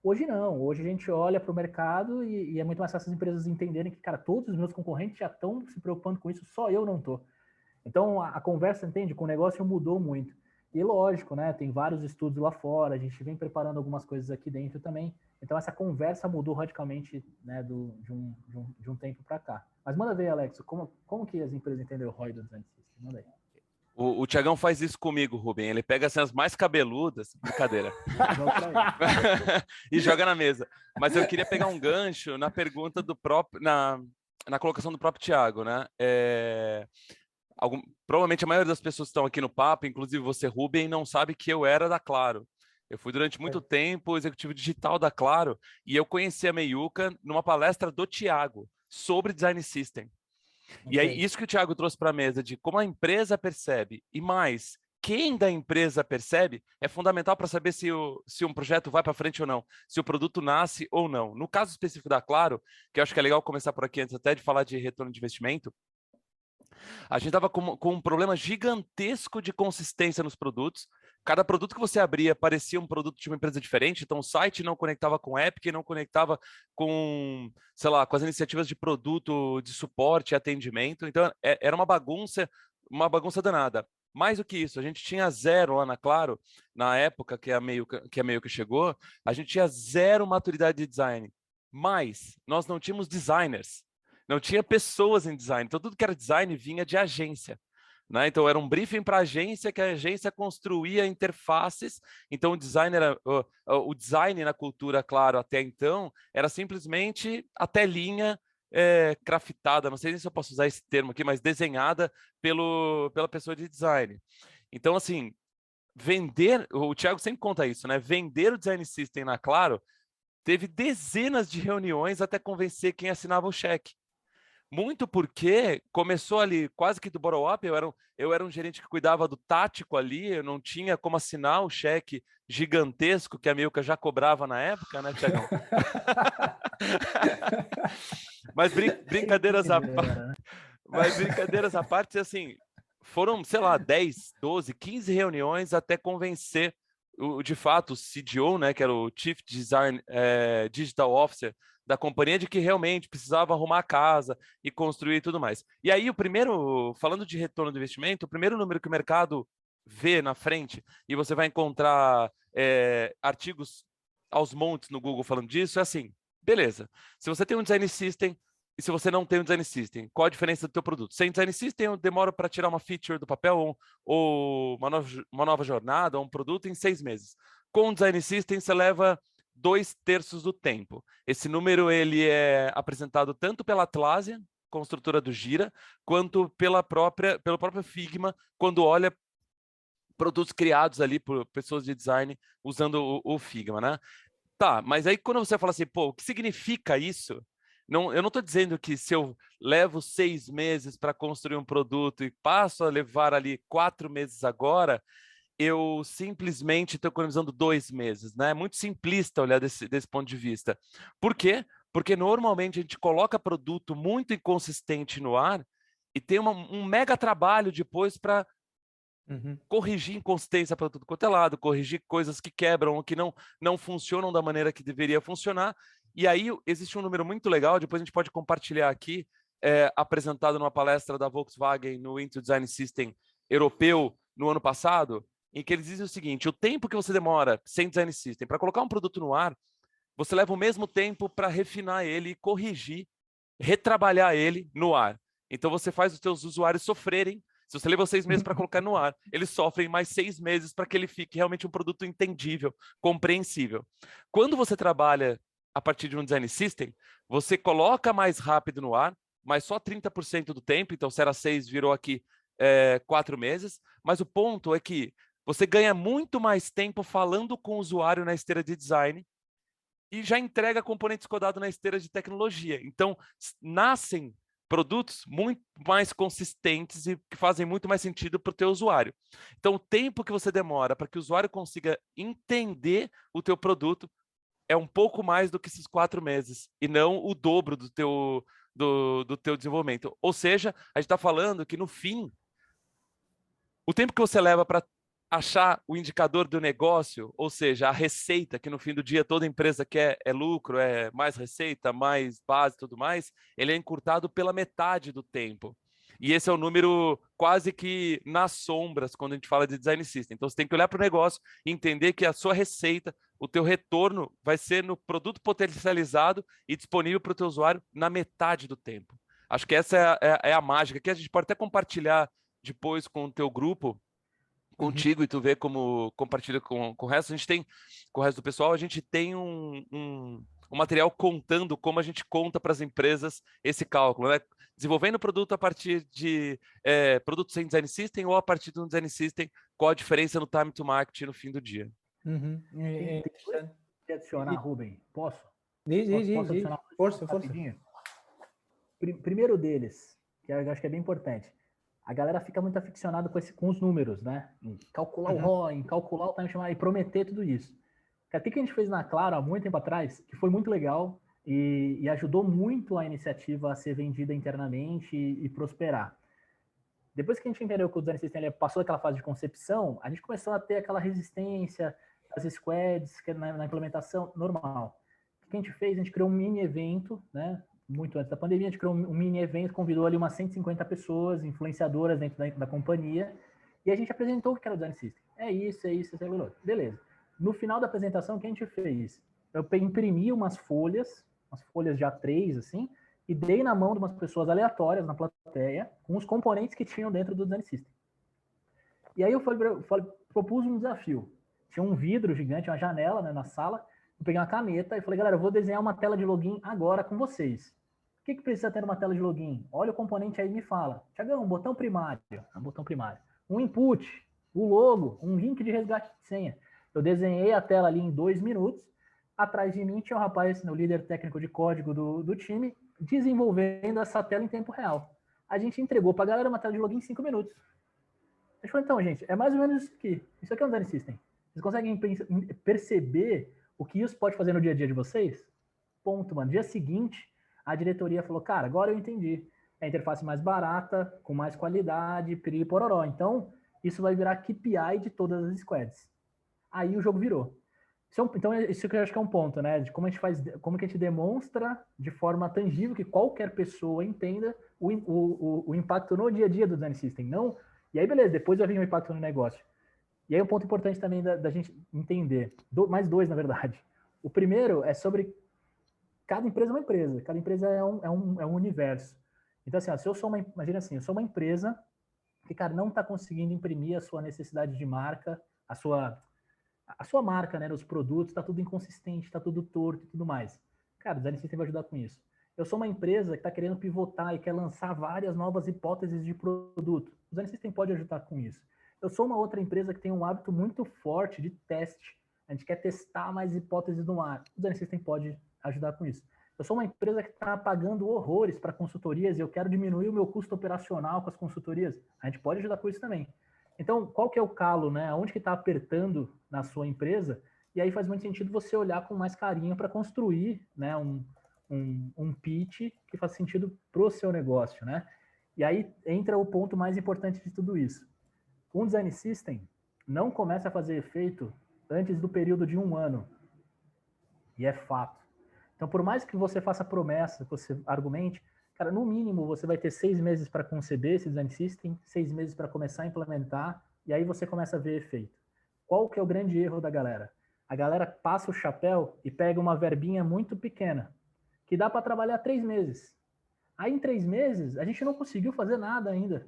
Hoje não, hoje a gente olha para o mercado e é muito mais fácil as empresas entenderem que, cara, todos os meus concorrentes já estão se preocupando com isso, só eu não estou. Então a conversa, entende, com o negócio mudou muito. E lógico, né, tem vários estudos lá fora, a gente vem preparando algumas coisas aqui dentro também. Então essa conversa mudou radicalmente, né, de um tempo para cá. Mas manda ver, Alex, como que as empresas entendem o ROI do design system? Manda aí. O Thiagão faz isso comigo, Rubem. Ele pega assim, as mais cabeludas, brincadeira, e joga na mesa. Mas eu queria pegar um gancho na pergunta do próprio, na colocação do próprio Thiago, né? Provavelmente a maioria das pessoas que estão aqui no papo, inclusive você, Rubem, não sabe que eu era da Claro. Eu fui durante muito tempo executivo digital da Claro e eu conheci a Meiuca numa palestra do Thiago sobre Design System. E aí, isso que o Thiago trouxe para a mesa, de como a empresa percebe, e mais, quem da empresa percebe, é fundamental para saber se um projeto vai para frente ou não, se o produto nasce ou não. No caso específico da Claro, que eu acho que é legal começar por aqui antes até de falar de retorno de investimento, a gente estava com um problema gigantesco de consistência nos produtos. Cada produto que você abria parecia um produto de uma empresa diferente, então o site não conectava com o Epic, não conectava com, sei lá, com as iniciativas de produto, de suporte e atendimento. Então era uma bagunça danada. Mais do que isso, a gente tinha zero lá na Claro, na época que a Meiuca chegou, a gente tinha zero maturidade de design. Mas nós não tínhamos designers. Não tinha pessoas em design, então tudo que era design vinha de agência, né? Então era um briefing para a agência, que a agência construía interfaces. Então o design na cultura, Claro, até então, era simplesmente a telinha craftada, não sei nem se eu posso usar esse termo aqui, mas desenhada pela pessoa de design. Então, assim, o Thiago sempre conta isso, né? Vender o Design System na Claro, teve dezenas de reuniões até convencer quem assinava o cheque. Muito porque começou ali quase que do bottom-up, eu era um gerente que cuidava do tático ali, eu não tinha como assinar o cheque gigantesco que a Meiuca já cobrava na época, né, Thiagão? Mas brincadeiras à parte, assim, foram, sei lá, 10, 12, 15 reuniões até convencer de fato o CDO, né, que era o Chief Design Digital Officer da companhia, de que realmente precisava arrumar a casa e construir e tudo mais. E aí falando de retorno do investimento, o primeiro número que o mercado vê na frente, e você vai encontrar artigos aos montes no Google falando disso, é assim, beleza, se você tem um design system e se você não tem um design system, qual a diferença do teu produto? Sem design system, eu demoro para tirar uma feature do papel ou uma nova jornada, ou um produto em 6 meses. Com o design system, você leva 2/3 do tempo. Esse número ele é apresentado tanto pela Atlassian, construtora do Gira, quanto pelo próprio Figma, quando olha produtos criados ali por pessoas de design usando o Figma, né? Tá, mas aí quando você fala assim, pô, o que significa isso? Não, eu não estou dizendo que se eu levo 6 meses para construir um produto e passo a levar ali 4 meses agora, eu simplesmente estou economizando 2 meses, né? É muito simplista olhar desse ponto de vista. Por quê? Porque normalmente a gente coloca produto muito inconsistente no ar e tem um mega trabalho depois para corrigir inconsistência para tudo quanto é lado, corrigir coisas que quebram ou que não funcionam da maneira que deveria funcionar. E aí existe um número muito legal, depois a gente pode compartilhar aqui, apresentado numa palestra da Volkswagen no Into Design System europeu no ano passado, em que eles dizem o seguinte: o tempo que você demora sem Design System para colocar um produto no ar, você leva o mesmo tempo para refinar ele, corrigir, retrabalhar ele no ar. Então você faz os seus usuários sofrerem. Se você levou 6 meses para colocar no ar, eles sofrem mais 6 meses para que ele fique realmente um produto entendível, compreensível. Quando você trabalha a partir de um Design System, você coloca mais rápido no ar, mas só 30% do tempo. Então, se era 6, virou aqui 4 meses. Mas o ponto é que você ganha muito mais tempo falando com o usuário na esteira de design e já entrega componentes codados na esteira de tecnologia. Então, nascem produtos muito mais consistentes e que fazem muito mais sentido para o teu usuário. Então, o tempo que você demora para que o usuário consiga entender o teu produto é um pouco mais do que esses 4 meses, e não o dobro do teu desenvolvimento. Ou seja, a gente está falando que, no fim, o tempo que você leva para achar o indicador do negócio, ou seja, a receita, que no fim do dia toda empresa quer é lucro, é mais receita, mais base e tudo mais, ele é encurtado pela metade do tempo. E esse é o número quase que nas sombras quando a gente fala de design system. Então você tem que olhar para o negócio e entender que a sua receita, o teu retorno vai ser no produto potencializado e disponível para o teu usuário na metade do tempo. Acho que essa é a mágica, que a gente pode até compartilhar depois com o teu grupo, contigo, e tu vê como compartilha com o resto. A gente tem, com o resto do pessoal, a gente tem um material contando como a gente conta para as empresas esse cálculo, né? Desenvolvendo produto a partir de produto sem design system ou a partir de um design system, qual a diferença no time to market no fim do dia. É interessante. Quer adicionar, Rubem? Posso? Diz. Adicionar Força. rapidinho? Primeiro deles, que eu acho que é bem importante, a galera fica muito aficionada com os números, né? Em calcular o ROI, em calcular o time to market e prometer tudo isso. O que a gente fez na Claro há muito tempo atrás, que foi muito legal e ajudou muito a iniciativa a ser vendida internamente e prosperar. Depois que a gente entendeu que o Design System passou daquela fase de concepção, a gente começou a ter aquela resistência das squads na implementação normal. O que a gente fez? A gente criou um mini evento, né? Muito antes da pandemia, a gente criou um mini evento, convidou ali umas 150 pessoas, influenciadoras dentro da companhia, e a gente apresentou o que era o Design System. É isso. Beleza. No final da apresentação, o que a gente fez? Eu imprimi umas folhas de A3, assim, e dei na mão de umas pessoas aleatórias na plateia, com os componentes que tinham dentro do Design System. E aí eu propus um desafio. Tinha um vidro gigante, uma janela, né, na sala. Eu peguei uma caneta e falei, galera, eu vou desenhar uma tela de login agora com vocês. O que precisa ter numa tela de login? Olha o componente aí e me fala. Thiagão, um botão primário. Um input, o logo, um link de resgate de senha. Eu desenhei a tela ali em 2 minutos. Atrás de mim tinha um rapaz, o líder técnico de código do time, desenvolvendo essa tela em tempo real. A gente entregou para a galera uma tela de login em 5 minutos. A gente falou, então, gente, é mais ou menos isso aqui. Isso aqui é um Design System. Vocês conseguem perceber o que isso pode fazer no dia a dia de vocês? Ponto, mano. Dia seguinte, a diretoria falou, cara, agora eu entendi. É a interface mais barata, com mais qualidade, piriri pororó. Então, isso vai virar KPI de todas as squads. Aí o jogo virou. Então, isso que eu acho que é um ponto, né? De como que a gente demonstra de forma tangível que qualquer pessoa entenda o impacto no dia a dia do Design System. Não, e aí, beleza, depois vai vir o impacto no negócio. E aí um ponto importante também da gente entender, mais 2, na verdade. O primeiro é sobre cada empresa é uma empresa, cada empresa é um universo. Então, assim, imagina assim, eu sou uma empresa que, cara, não está conseguindo imprimir a sua necessidade de marca, a sua marca, né, os produtos, está tudo inconsistente, está tudo torto e tudo mais. Cara, o Design System vai ajudar com isso. Eu sou uma empresa que está querendo pivotar e quer lançar várias novas hipóteses de produto. O Design System pode ajudar com isso. Eu sou uma outra empresa que tem um hábito muito forte de teste. A gente quer testar mais hipóteses no ar. O Design System pode ajudar com isso. Eu sou uma empresa que está pagando horrores para consultorias e eu quero diminuir o meu custo operacional com as consultorias. A gente pode ajudar com isso também. Então, qual que é o calo, né? Onde que está apertando na sua empresa? E aí faz muito sentido você olhar com mais carinho para construir, né, um pitch que faz sentido para o seu negócio, né? E aí entra o ponto mais importante de tudo isso. Um Design System não começa a fazer efeito antes do período de 1 ano. E é fato. Então, por mais que você faça promessa, que você argumente, cara, no mínimo você vai ter 6 meses para conceber esse Design System, 6 meses para começar a implementar, e aí você começa a ver efeito. Qual que é o grande erro da galera? A galera passa o chapéu e pega uma verbinha muito pequena, que dá para trabalhar 3 meses. Aí em 3 meses, a gente não conseguiu fazer nada ainda.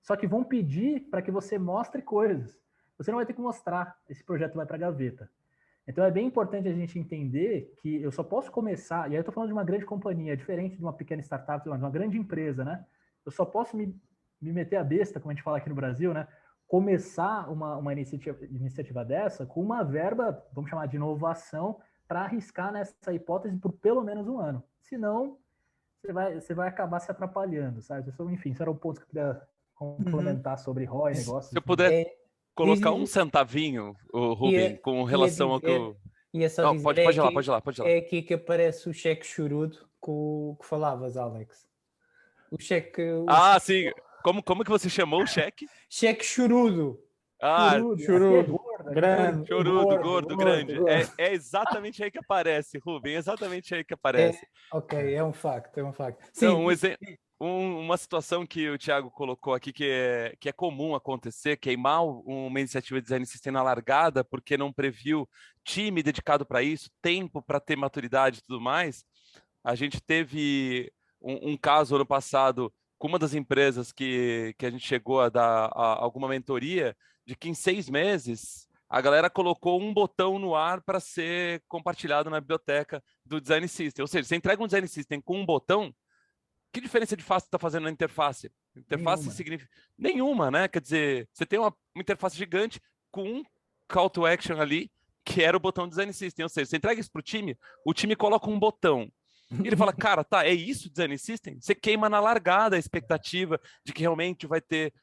Só que vão pedir para que você mostre coisas. Você não vai ter que mostrar, esse projeto vai para a gaveta. Então é bem importante a gente entender que eu só posso começar, e aí eu estou falando de uma grande companhia, diferente de uma pequena startup, de uma grande empresa, né? Eu só posso me meter a besta, como a gente fala aqui no Brasil, né? Começar uma iniciativa dessa com uma verba, vamos chamar de inovação, para arriscar nessa hipótese por pelo menos 1 ano. Senão, você vai acabar se atrapalhando, sabe? Enfim, isso era um ponto que eu queria complementar sobre ROI, negócios. Se eu puder colocar um diz- centavinho, o Rubem, com relação ao que eu... Ia só Não, dizer, pode ir lá, pode ir lá. é aqui que aparece o cheque chorudo que falavas, Alex. O cheque... Sim. Como que você chamou o cheque? Cheque chorudo. Chorudo. Grande. Gordo, grande. É exatamente aí que aparece, Rubem, exatamente aí que aparece. É um facto. Então, Sim. uma situação que o Thiago colocou aqui que é comum acontecer, queimar uma iniciativa de Design System na largada porque não previu time dedicado para isso, tempo para ter maturidade e tudo mais. A gente teve um caso ano passado com uma das empresas que a gente chegou a dar alguma mentoria, de que em 6 meses a galera colocou um botão no ar para ser compartilhado na biblioteca do Design System. Ou seja, você entrega um Design System com um botão, que diferença de fato você está fazendo na interface? Interface Nenhuma. significa... Nenhuma, né? Quer dizer, você tem uma interface gigante com um call to action ali, que era o botão do Design System. Ou seja, você entrega isso para o time coloca um botão. E ele fala, cara, tá, é isso o Design System? Você queima na largada a expectativa de que realmente vai ter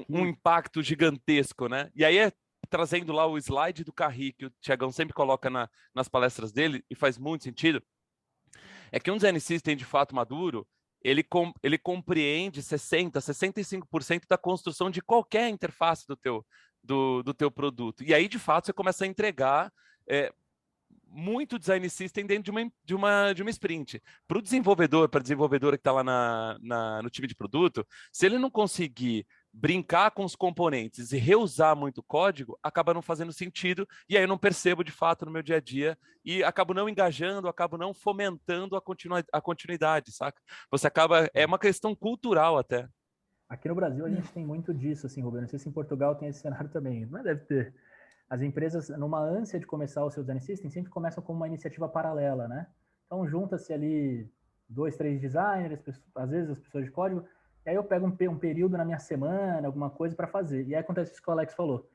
um impacto gigantesco, né? E aí trazendo lá o slide do Carri, que o Thiagão sempre coloca nas palestras dele, e faz muito sentido, é que um Design System de fato maduro, ele compreende 65% da construção de qualquer interface do teu produto. E aí, de fato, você começa a entregar muito Design System dentro de uma sprint. Para o desenvolvedor, para a desenvolvedora que está lá no time de produto, se ele não conseguir brincar com os componentes e reusar muito código, acaba não fazendo sentido, e aí eu não percebo de fato no meu dia a dia, e acabo não engajando, acabo não fomentando a continuidade, saca? Você acaba... É uma questão cultural até. Aqui no Brasil a gente tem muito disso, assim, Rubens. Não sei se em Portugal tem esse cenário também, mas deve ter. As empresas, numa ânsia de começar o seu Design System, sempre começam com uma iniciativa paralela, né? Então, junta-se ali 2, 3 designers, às vezes as pessoas de código, e aí eu pego um período na minha semana, alguma coisa para fazer. E aí acontece isso que o Alex falou.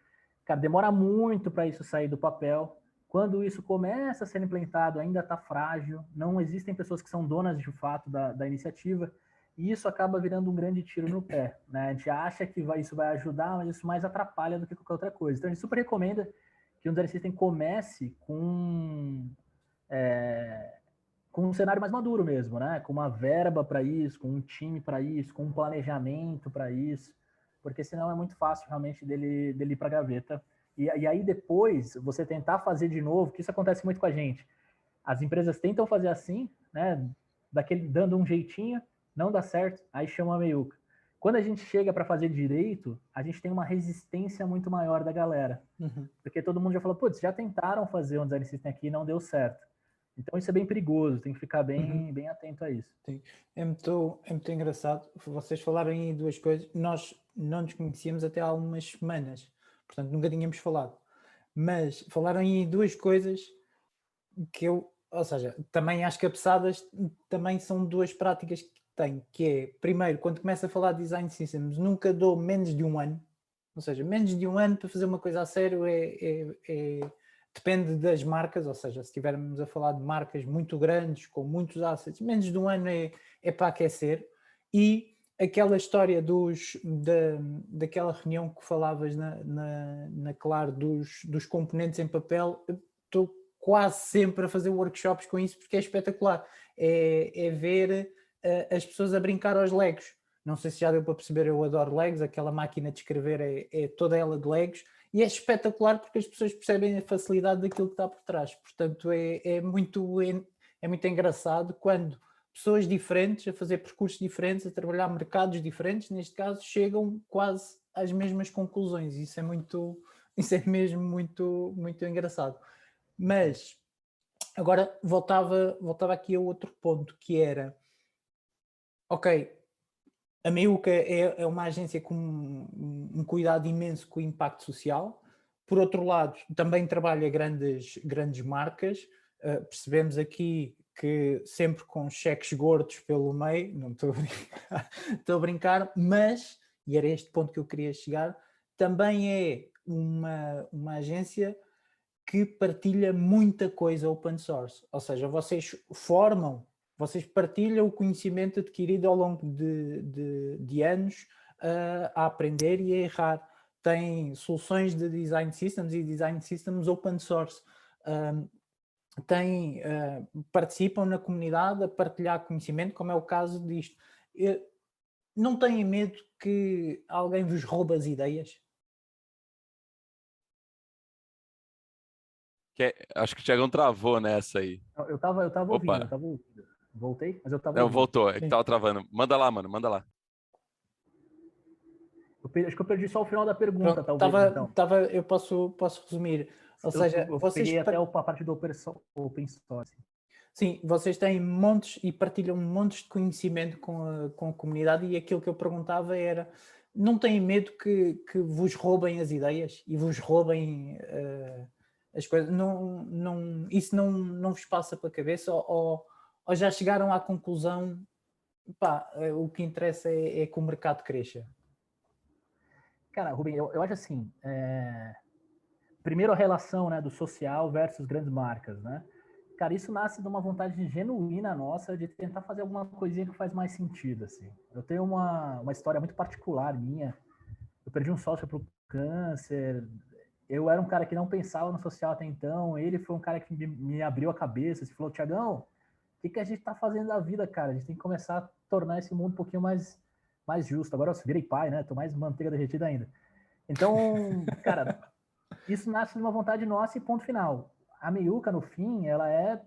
Cara, demora muito para isso sair do papel. Quando isso começa a ser implementado, ainda está frágil, não existem pessoas que são donas de fato da iniciativa, e isso acaba virando um grande tiro no pé, né? A gente acha que isso vai ajudar, mas isso mais atrapalha do que qualquer outra coisa. Então a gente super recomenda que o Design System comece com um cenário mais maduro mesmo, né? Com uma verba para isso, com um time para isso, com um planejamento para isso, porque senão é muito fácil realmente dele ir para a gaveta. E aí depois você tentar fazer de novo, que isso acontece muito com a gente. As empresas tentam fazer assim, né? Dando um jeitinho, não dá certo, aí chama a meiuca. Quando a gente chega para fazer direito, a gente tem uma resistência muito maior da galera. Porque todo mundo já falou, putz, já tentaram fazer um Design System aqui e não deu certo. Então isso é bem perigoso, tem que ficar bem atento a isso. Sim. É muito engraçado. Vocês falaram aí 2 coisas. Nós não nos conhecíamos até há algumas semanas. portanto nunca tínhamos falado. Mas falaram em duas coisas que ou seja, também as cabeçadas também são duas práticas que tenho, que é, primeiro, quando começo a falar de design systems, nunca dou menos de um ano, ou seja, menos de um ano para fazer uma coisa a sério depende das marcas, ou seja, se estivermos a falar de marcas muito grandes, com muitos assets, menos de um ano é para aquecer. E aquela história daquela reunião que falavas na Claro dos componentes em papel, estou quase sempre a fazer workshops com isso porque é espetacular. É ver as pessoas a brincar aos Legos. Não sei se já deu para perceber, eu adoro Legos, aquela máquina de escrever é toda ela de Legos, e é espetacular porque as pessoas percebem a facilidade daquilo que está por trás. Portanto, é muito engraçado quando pessoas diferentes, a fazer percursos diferentes, a trabalhar mercados diferentes, neste caso, chegam quase às mesmas conclusões. Isso é mesmo muito, muito engraçado. Mas agora voltava aqui a outro ponto, que era, ok, a Meiuca é uma agência com um cuidado imenso com o impacto social. Por outro lado, também trabalha grandes marcas. Percebemos aqui que sempre com cheques gordos pelo meio, não estou a brincar, estou a brincar, mas, e era este ponto que eu queria chegar, também é uma agência que partilha muita coisa open source, ou seja, vocês partilham o conhecimento adquirido ao longo de anos a aprender e a errar. Tem soluções de design systems e design systems open source. Participam na comunidade a partilhar conhecimento, como é o caso disto. Não têm medo que alguém vos roube as ideias? Acho que o Thiagão travou nessa aí. Eu tava Opa. ouvindo. Voltei, mas eu tava Não, ouvindo. voltou, é que tava travando. Manda lá, mano, manda lá. Acho que eu perdi só o final da pergunta, talvez, então. Eu posso resumir. Ou seja, eu vocês peguei até a parte do open source. Sim, vocês têm montes e partilham montes de conhecimento com a comunidade, e aquilo que eu perguntava era, não têm medo que vos roubem as ideias e vos roubem as coisas? Isso não vos passa pela cabeça, ou já chegaram à conclusão, pá, o que interessa é que o mercado cresça? Cara, Rubem, eu acho assim, primeiro a relação, né, do social versus grandes marcas, né? Cara, isso nasce de uma vontade genuína nossa de tentar fazer alguma coisinha que faz mais sentido, assim. Eu tenho uma história muito particular minha. Eu perdi um sócio pro câncer. Eu era um cara que não pensava no social até então. Ele foi um cara que me abriu a cabeça. Ele falou, Thiagão, o que a gente tá fazendo da vida, cara? A gente tem que começar a tornar esse mundo um pouquinho mais justo. Agora eu virei pai, né? Tô mais manteiga derretida ainda. Então, cara, isso nasce de uma vontade nossa e ponto final. A Meiuca, no fim, ela é,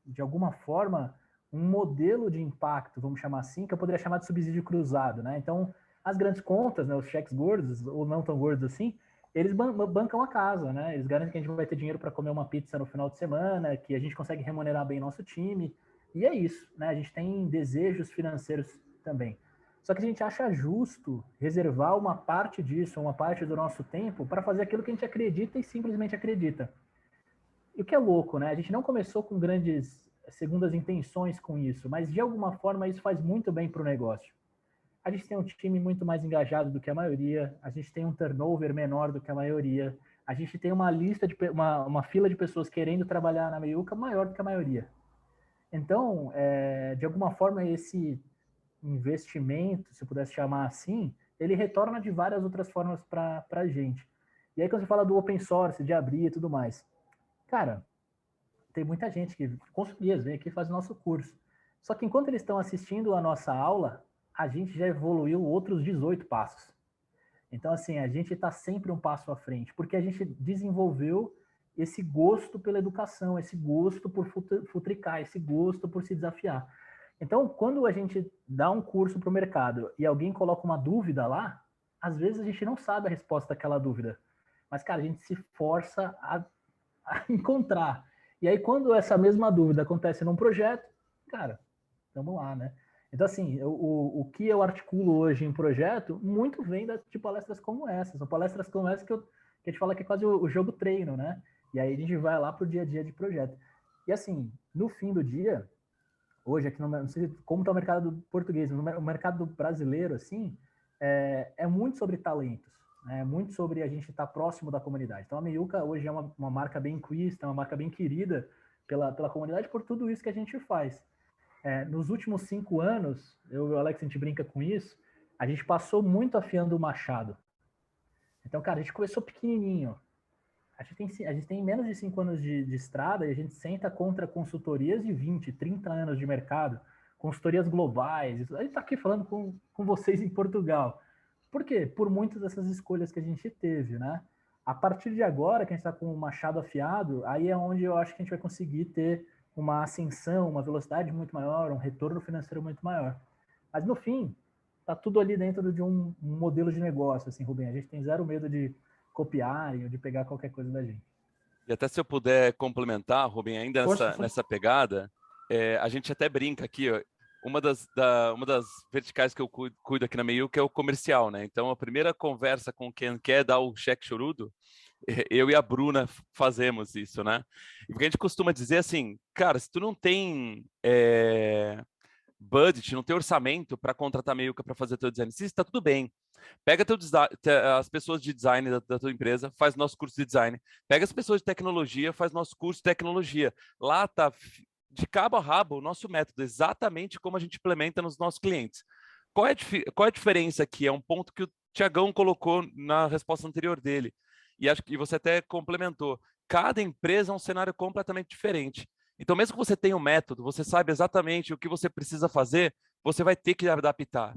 de alguma forma, um modelo de impacto, vamos chamar assim, que eu poderia chamar de subsídio cruzado, né? Então, as grandes contas, né, os cheques gordos, ou não tão gordos assim, eles bancam a casa, né? Eles garantem que a gente vai ter dinheiro para comer uma pizza no final de semana, que a gente consegue remunerar bem nosso time, e é isso, né? A gente tem desejos financeiros também. Só que a gente acha justo reservar uma parte disso, uma parte do nosso tempo, para fazer aquilo que a gente acredita e simplesmente acredita. E o que é louco, né? A gente não começou com grandes segundas intenções com isso, mas de alguma forma isso faz muito bem para o negócio. A gente tem um time muito mais engajado do que a maioria, a gente tem um turnover menor do que a maioria, a gente tem uma lista de uma fila de pessoas querendo trabalhar na Meiuca maior do que a maioria. Então, de alguma forma, esse investimento, se eu pudesse chamar assim, ele retorna de várias outras formas para a gente. E aí, quando você fala do open source, de abrir e tudo mais, cara, tem muita gente que consultorias vem aqui e faz o nosso curso. Só que enquanto eles estão assistindo a nossa aula, a gente já evoluiu outros 18 passos. Então, assim, a gente está sempre um passo à frente, porque a gente desenvolveu esse gosto pela educação, esse gosto por futricar, esse gosto por se desafiar. Então, quando a gente dá um curso para o mercado e alguém coloca uma dúvida lá, às vezes a gente não sabe a resposta daquela dúvida. Mas, cara, a gente se força a encontrar. E aí, quando essa mesma dúvida acontece num projeto, cara, vamos lá, né? Então, assim, o que eu articulo hoje em projeto, muito vem de palestras como essas. São palestras como essas que que a gente fala que é quase o jogo treino, né? E aí a gente vai lá pro dia a dia de projeto. E assim, no fim do dia, hoje aqui, não sei como está o mercado português, mas o mercado brasileiro, assim, é muito sobre talentos, né? É muito sobre a gente estar próximo da comunidade. Então a Meiuca hoje é uma marca bem quista, uma marca bem querida pela comunidade por tudo isso que a gente faz. Nos últimos 5 anos, eu e o Alex, a gente brinca com isso, a gente passou muito afiando o machado. Então, cara, a gente começou pequenininho. A gente tem menos de 5 anos de estrada e a gente senta contra consultorias de 20, 30 anos de mercado, consultorias globais. A gente está aqui falando com vocês em Portugal. Por quê? Por muitas dessas escolhas que a gente teve, né? A partir de agora, que a gente está com o machado afiado, aí é onde eu acho que a gente vai conseguir ter uma ascensão, uma velocidade muito maior, um retorno financeiro muito maior. Mas no fim, tá tudo ali dentro de um modelo de negócio, assim, Rubem. A gente tem zero medo de copiarem ou de pegar qualquer coisa da gente. E até se eu puder complementar, Rubem, ainda Força. nessa pegada, a gente até brinca aqui, ó, uma das verticais que eu cuido aqui na Meiuca é o comercial, né? Então, a primeira conversa com quem quer dar o cheque chorudo, eu e a Bruna fazemos isso, né? E porque a gente costuma dizer assim, cara, se tu não tem budget, não tem orçamento para contratar a Meiuca para fazer teu design system, tá tudo bem. Pega as pessoas de design da tua empresa, faz nosso curso de design. Pega as pessoas de tecnologia, faz nosso curso de tecnologia. Lá tá de cabo a rabo o nosso método, exatamente como a gente implementa nos nossos clientes. Qual é a diferença aqui? É um ponto que o Tiagão colocou na resposta anterior dele. E acho que você até complementou. Cada empresa é um cenário completamente diferente. Então, mesmo que você tenha um método, você sabe exatamente o que você precisa fazer, você vai ter que adaptar.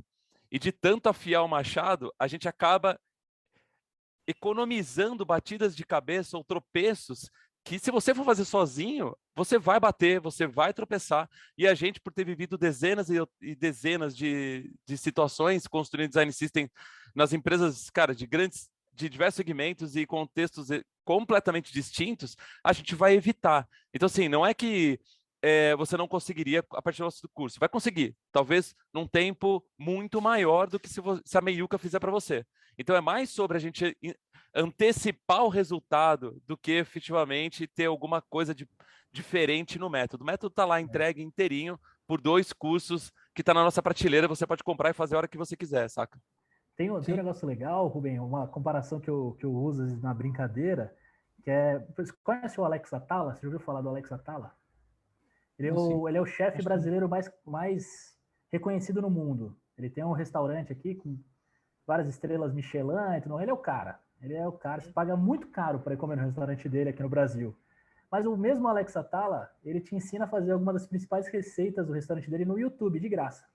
E de tanto afiar o machado, a gente acaba economizando batidas de cabeça ou tropeços que, se você for fazer sozinho, você vai bater, você vai tropeçar. E a gente, por ter vivido dezenas e dezenas de situações construindo design system nas empresas, cara, de diversos segmentos e contextos completamente distintos, a gente vai evitar. Então, assim, não é que você não conseguiria a partir do nosso curso. Vai conseguir, talvez num tempo muito maior do que se a Meiuca fizer para você. Então, é mais sobre a gente antecipar o resultado do que efetivamente ter alguma coisa diferente no método. O método está lá entregue inteirinho por 2 cursos que está na nossa prateleira, você pode comprar e fazer a hora que você quiser, saca? Tem um negócio legal, Rubem, uma comparação que eu uso na brincadeira, que é... Você conhece o Alex Atala? Você já ouviu falar do Alex Atala? Ele é o chefe brasileiro mais reconhecido no mundo. Ele tem um restaurante aqui com várias estrelas Michelin. Então ele é o cara. Ele é o cara. Você paga muito caro para ir comer no restaurante dele aqui no Brasil. Mas o mesmo Alex Atala, ele te ensina a fazer alguma das principais receitas do restaurante dele no YouTube, de graça.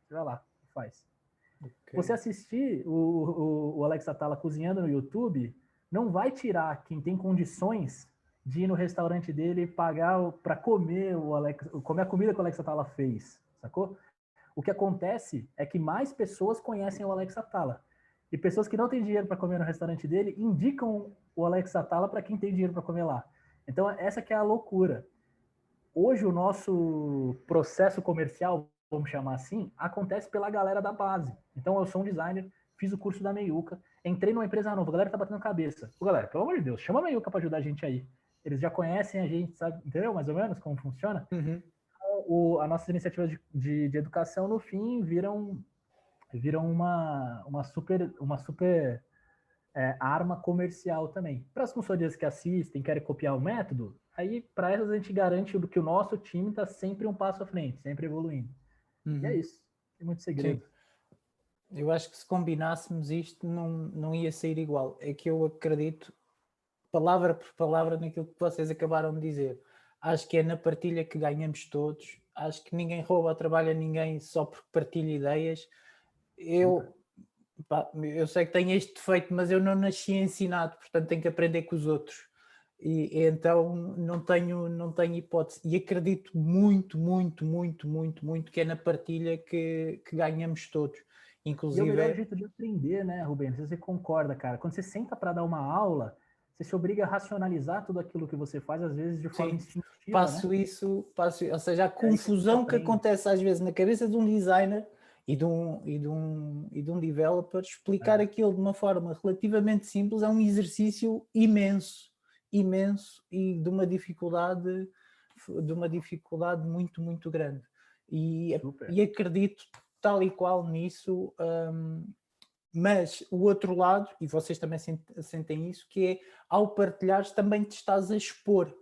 Você vai lá, faz. Okay. Você assistir o Alex Atala cozinhando no YouTube, não vai tirar quem tem condições de ir no restaurante dele e pagar para comer a comida que o Alex Atala fez, sacou? O que acontece é que mais pessoas conhecem o Alex Atala. E pessoas que não têm dinheiro para comer no restaurante dele indicam o Alex Atala para quem tem dinheiro para comer lá. Então, essa que é a loucura. Hoje, o nosso processo comercial, vamos chamar assim, acontece pela galera da base. Então, eu sou um designer, fiz o curso da Meiuca, entrei numa empresa nova, a galera tá batendo cabeça. Pô, galera, pelo amor de Deus, chama a Meiuca para ajudar a gente aí. Eles já conhecem a gente, sabe? Entendeu mais ou menos como funciona? Uhum. As nossas iniciativas de educação, no fim, viram uma super arma comercial também. Para as consultorias que assistem, querem copiar o método, aí para essas a gente garante que o nosso time está sempre um passo à frente, sempre evoluindo. Uhum. E é isso. Tem muito segredo. Sim. Eu acho que se combinássemos isto, não ia sair igual. É que eu acredito, palavra por palavra, naquilo que vocês acabaram de dizer. Acho que é na partilha que ganhamos todos. Acho que ninguém rouba o trabalho a ninguém só porque partilha ideias. Eu sei que tenho este defeito, mas eu não nasci ensinado, portanto tenho que aprender com os outros. E então não tenho hipótese. E acredito muito que é na partilha que ganhamos todos. Inclusive, e é o melhor jeito de aprender, né, Rubem? Não sei se você concorda, cara. Quando você senta para dar uma aula, você se obriga a racionalizar tudo aquilo que você faz, às vezes de forma instintiva. Passo, ou seja, a confusão que acontece às vezes na cabeça de um designer, e de um developer, explicar aquilo de uma forma relativamente simples é um exercício imenso, imenso e de uma dificuldade muito, muito grande. E acredito tal e qual nisso, mas o outro lado, e vocês também sentem isso, que é ao partilhares também te estás a expor.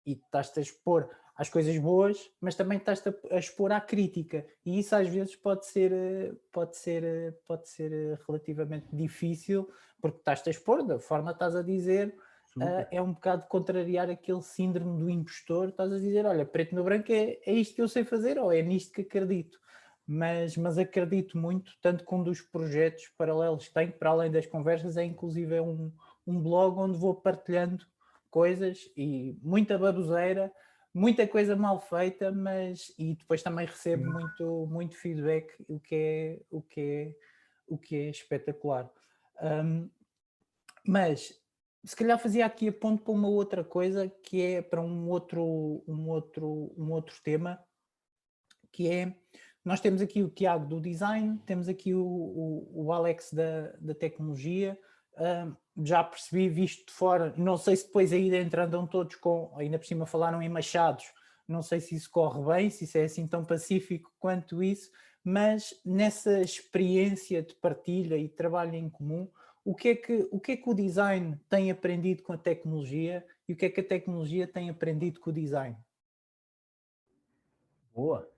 E estás-te a expor às coisas boas, mas também estás-te a expor à crítica. E isso às vezes pode ser relativamente difícil, porque estás-te a expor, da forma que estás a dizer, é um bocado contrariar aquele síndrome do impostor. Estás a dizer, olha, preto no branco é isto que eu sei fazer, ou é nisto que acredito. Mas acredito muito, tanto que um dos projetos paralelos que tenho, para além das conversas, é inclusive um blog onde vou partilhando coisas e muita baboseira, muita coisa mal feita, e depois também recebo muito feedback, o que é espetacular. Mas se calhar fazia aqui a ponto para uma outra coisa, que é para um outro tema, que é, nós temos aqui o Tiago do design, temos aqui o Alex da tecnologia. Já percebi, visto de fora, não sei se depois aí dentro andam todos ainda por cima falaram em machados, não sei se isso corre bem, se isso é assim tão pacífico quanto isso, mas nessa experiência de partilha e trabalho em comum, o que é que o design tem aprendido com a tecnologia e o que é que a tecnologia tem aprendido com o design? Boa.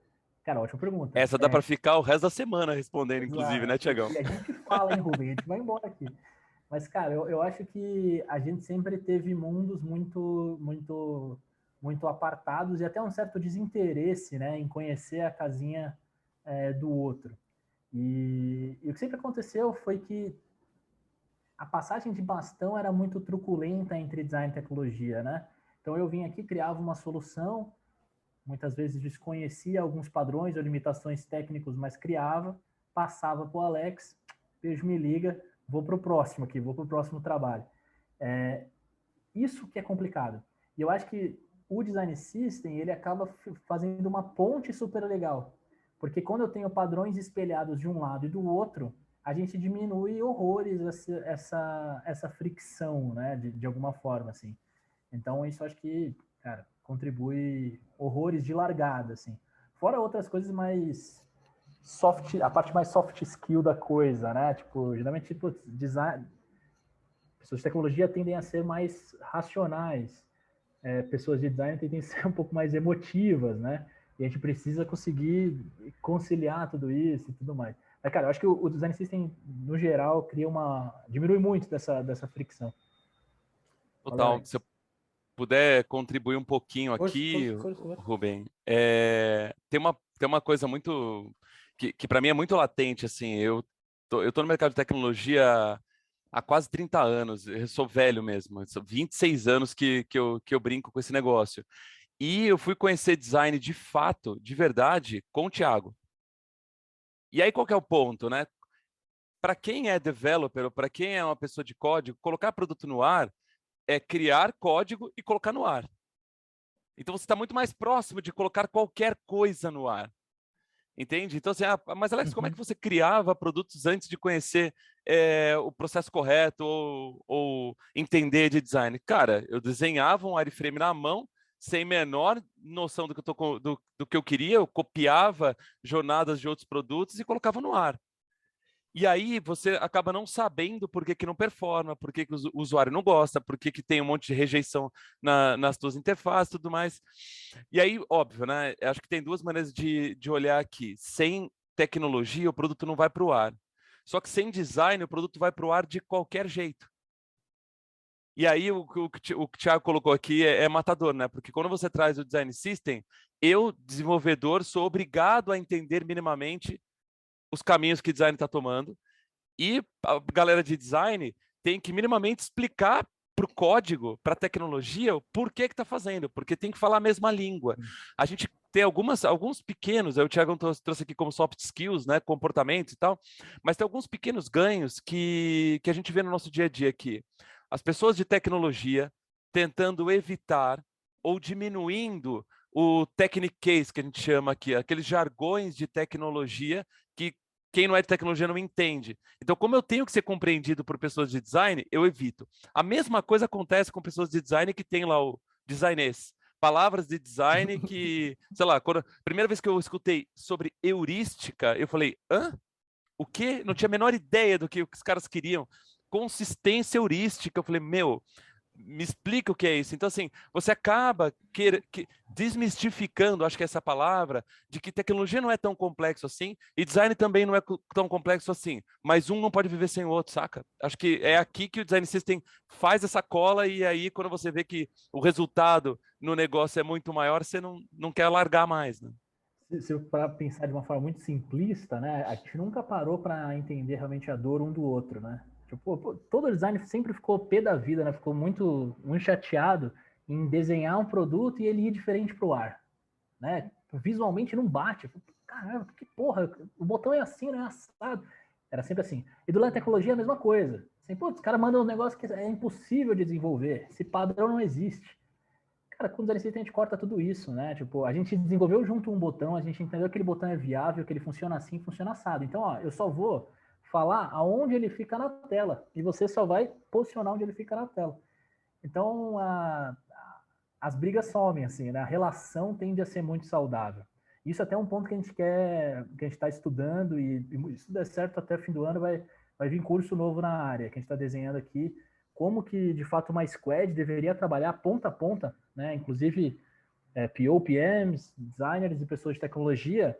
Cara, ótima pergunta. Essa dá para ficar o resto da semana respondendo, inclusive, né, Tiagão? E a gente fala, hein, Rubem? A gente vai embora aqui. Mas, cara, eu acho que a gente sempre teve mundos muito apartados e até um certo desinteresse, né, em conhecer a casinha do outro. E o que sempre aconteceu foi que a passagem de bastão era muito truculenta entre design e tecnologia, né? Então eu vinha aqui, criava uma solução, muitas vezes desconhecia alguns padrões ou limitações técnicos, mas criava, passava para o Alex, beijo, me liga, vou para o próximo aqui, vou para o próximo trabalho. Isso que é complicado. E eu acho que o Design System, ele acaba fazendo uma ponte super legal. Porque quando eu tenho padrões espelhados de um lado e do outro, a gente diminui horrores essa fricção, né, de alguma forma, assim. Então, isso acho que, cara, contribui horrores de largada, assim. Fora outras coisas mais soft, a parte mais soft skill da coisa, né? Tipo, geralmente, tipo, design, pessoas de tecnologia tendem a ser mais racionais, pessoas de design tendem a ser um pouco mais emotivas, né? E a gente precisa conseguir conciliar tudo isso e tudo mais. Mas, cara, eu acho que o Design System, no geral, diminui muito dessa fricção. Total. Se eu puder contribuir um pouquinho aqui, Rubem, tem uma coisa muito que para mim é muito latente, assim. Eu tô no mercado de tecnologia há quase 30 anos, eu sou velho mesmo, são 26 anos que eu brinco com esse negócio. E eu fui conhecer design de fato, de verdade, com o Thiago. E aí qual que é o ponto, né? Para quem é developer ou para quem é uma pessoa de código, colocar produto no ar é criar código e colocar no ar. Então você está muito mais próximo de colocar qualquer coisa no ar. Entende? Então, assim, mas Alex, como é que você criava produtos antes de conhecer o processo correto ou entender de design? Cara, eu desenhava um wireframe na mão, sem menor noção do que eu queria, eu copiava jornadas de outros produtos e colocava no ar. E aí você acaba não sabendo por que não performa, por que o usuário não gosta, por que tem um monte de rejeição nas suas interfaces e tudo mais. E aí, óbvio, né? Acho que tem duas maneiras de olhar aqui. Sem tecnologia, o produto não vai para o ar. Só que sem design, o produto vai para o ar de qualquer jeito. E aí, o que o Thiago colocou aqui é matador, né? Porque quando você traz o Design System, eu, desenvolvedor, sou obrigado a entender minimamente os caminhos que o design está tomando, e a galera de design tem que minimamente explicar para o código, para a tecnologia, o porquê que está fazendo, porque tem que falar a mesma língua. A gente tem alguns pequenos, o Thiago trouxe aqui como soft skills, né, comportamentos e tal, mas tem alguns pequenos ganhos que a gente vê no nosso dia a dia aqui. As pessoas de tecnologia tentando evitar ou diminuindo o technique case, que a gente chama aqui, aqueles jargões de tecnologia que quem não é de tecnologia não entende. Então, como eu tenho que ser compreendido por pessoas de design, eu evito. A mesma coisa acontece com pessoas de design que tem lá o designês. Palavras de design que, sei lá, primeira vez que eu escutei sobre heurística, eu falei, hã? O quê? Não tinha a menor ideia do que os caras queriam. Consistência heurística. Eu falei, meu, me explica o que é isso. Então, assim, você acaba desmistificando, acho que é essa palavra, de que tecnologia não é tão complexo assim, e design também não é tão complexo assim, mas um não pode viver sem o outro, saca? Acho que é aqui que o Design System faz essa cola, e aí quando você vê que o resultado no negócio é muito maior, você não quer largar mais, né? Se para pensar de uma forma muito simplista, né, a gente nunca parou para entender realmente a dor um do outro, né? Tipo, todo design sempre ficou pé da vida, né? Ficou muito chateado em desenhar um produto e ele ir diferente para o ar, né? Visualmente não bate. Caramba, que porra, o botão é assim, não é assado. Era sempre assim. E do lado da tecnologia é a mesma coisa. Assim, pô, os caras mandam um negócio que é impossível de desenvolver. Esse padrão não existe. Cara, com o Design System a gente corta tudo isso, né? Tipo, a gente desenvolveu junto um botão, a gente entendeu que aquele botão é viável, que ele funciona assim, funciona assado. Então, ó, eu só vou falar aonde ele fica na tela e você só vai posicionar onde ele fica na tela. Então, as brigas somem, assim, né? A relação tende a ser muito saudável. Isso até é um ponto que a gente quer, que a gente está estudando e se der certo até o fim do ano vai vir curso novo na área que a gente está desenhando aqui, como que de fato uma squad deveria trabalhar ponta a ponta, né? Inclusive PO, PMs, designers e pessoas de tecnologia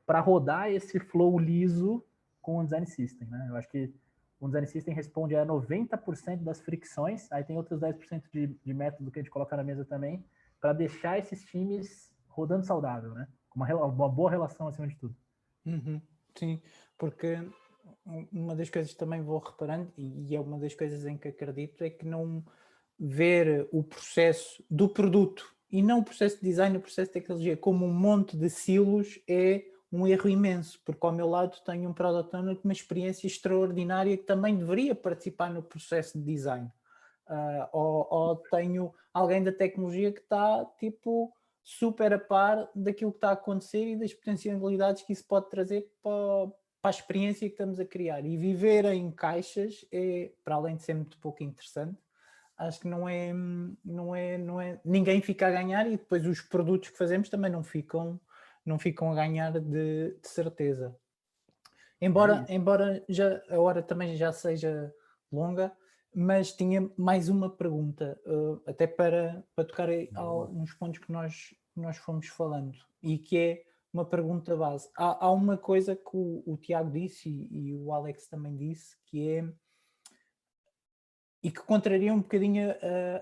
para rodar esse flow liso com o Design System, né? Eu acho que o Design System responde a 90% das fricções, aí tem outros 10% de método que a gente coloca na mesa também, para deixar esses times rodando saudável, né? Com uma boa relação acima de tudo. Uhum, sim, porque uma das coisas que também vou reparando, e é uma das coisas em que acredito, é que não ver o processo do produto e não o processo de design, o processo de tecnologia como um monte de silos é um erro imenso, porque ao meu lado tenho um Product Owner com uma experiência extraordinária que também deveria participar no processo de design. Ou tenho alguém da tecnologia que está tipo super a par daquilo que está a acontecer e das potencialidades que isso pode trazer para a experiência que estamos a criar. E viver em caixas é, para além de ser muito pouco interessante, acho que não é, ninguém fica a ganhar e depois os produtos que fazemos também não ficam a ganhar de certeza. Embora já, a hora também já seja longa, mas tinha mais uma pergunta, até para tocar uns pontos que nós fomos falando, e que é uma pergunta base. Há uma coisa que o Tiago disse e o Alex também disse, que é, e que contraria um bocadinho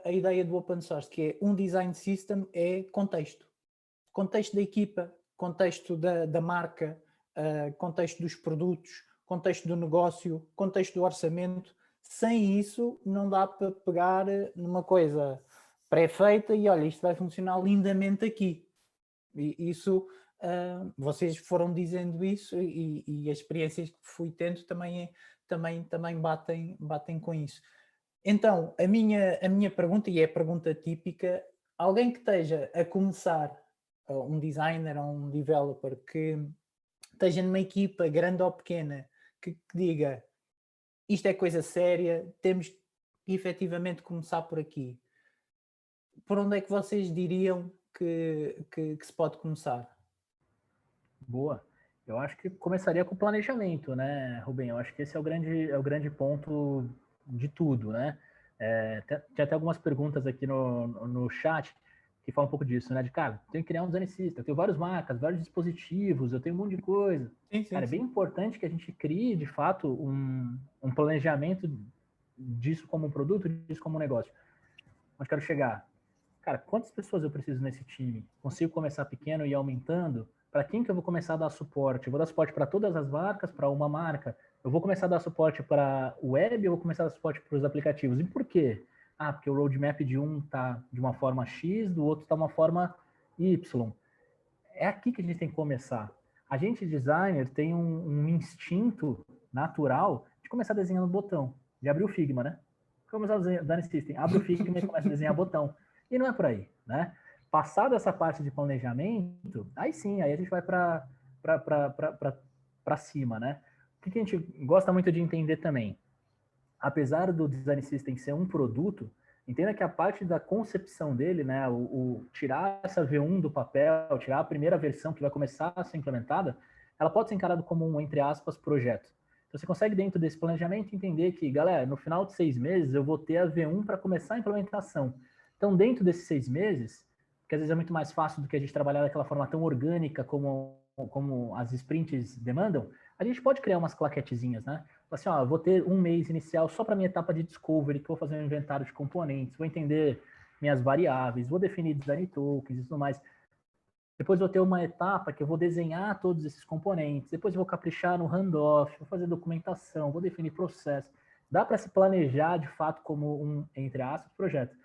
a ideia do open source, que é um design system é contexto. Contexto da equipa, contexto da marca, contexto dos produtos, contexto do negócio, contexto do orçamento. Sem isso não dá para pegar numa coisa pré-feita e olha, isto vai funcionar lindamente aqui. E isso, vocês foram dizendo isso e as experiências que fui tendo também batem com isso. Então, a minha pergunta, e é a pergunta típica, alguém que esteja a começar, um designer ou um developer que esteja numa equipa grande ou pequena, que diga isto é coisa séria, temos que efetivamente começar por aqui. Por onde é que vocês diriam que se pode começar? Boa. Eu acho que começaria com o planejamento, né, Rubem? Eu acho que esse é o grande ponto de tudo, né? Tinha até algumas perguntas aqui no chat que falam um pouco disso, né? De, cara, tenho que criar um design system, eu tenho várias marcas, vários dispositivos, eu tenho um monte de coisa. Sim, cara, é bem importante que a gente crie, de fato, um planejamento disso como um produto, disso como um negócio. Onde quero chegar? Cara, quantas pessoas eu preciso nesse time? Consigo começar pequeno e ir aumentando? Para quem que eu vou começar a dar suporte? Eu vou dar suporte para todas as marcas, para uma marca? Eu vou começar a dar suporte para o web, eu vou começar a dar suporte para os aplicativos. E por quê? Ah, porque o roadmap de um está de uma forma X, do outro está de uma forma Y. É aqui que a gente tem que começar. A gente, designer, tem um instinto natural de começar desenhando botão, de abrir o Figma, né? Começar a desenhar Design System, abre o Figma e começa a desenhar botão. E não é por aí, né? Passado essa parte de planejamento, aí sim, aí a gente vai para para cima, né? O que a gente gosta muito de entender também? Apesar do Design System ser um produto, entenda que a parte da concepção dele, né, o tirar essa V1 do papel, tirar a primeira versão que vai começar a ser implementada, ela pode ser encarada como um, entre aspas, projeto. Então você consegue dentro desse planejamento entender que, galera, no final de 6 meses eu vou ter a V1 para começar a implementação. Então dentro desses 6 meses, que às vezes é muito mais fácil do que a gente trabalhar daquela forma tão orgânica como as sprints demandam, a gente pode criar umas claquetezinhas, né? Assim, ó, vou ter um mês inicial só para minha etapa de discovery, que eu vou fazer um inventário de componentes, vou entender minhas variáveis, vou definir design tokens e tudo mais. Depois vou ter uma etapa que eu vou desenhar todos esses componentes, depois eu vou caprichar no handoff, vou fazer documentação, vou definir processo. Dá para se planejar de fato como um, entre aspas, projeto.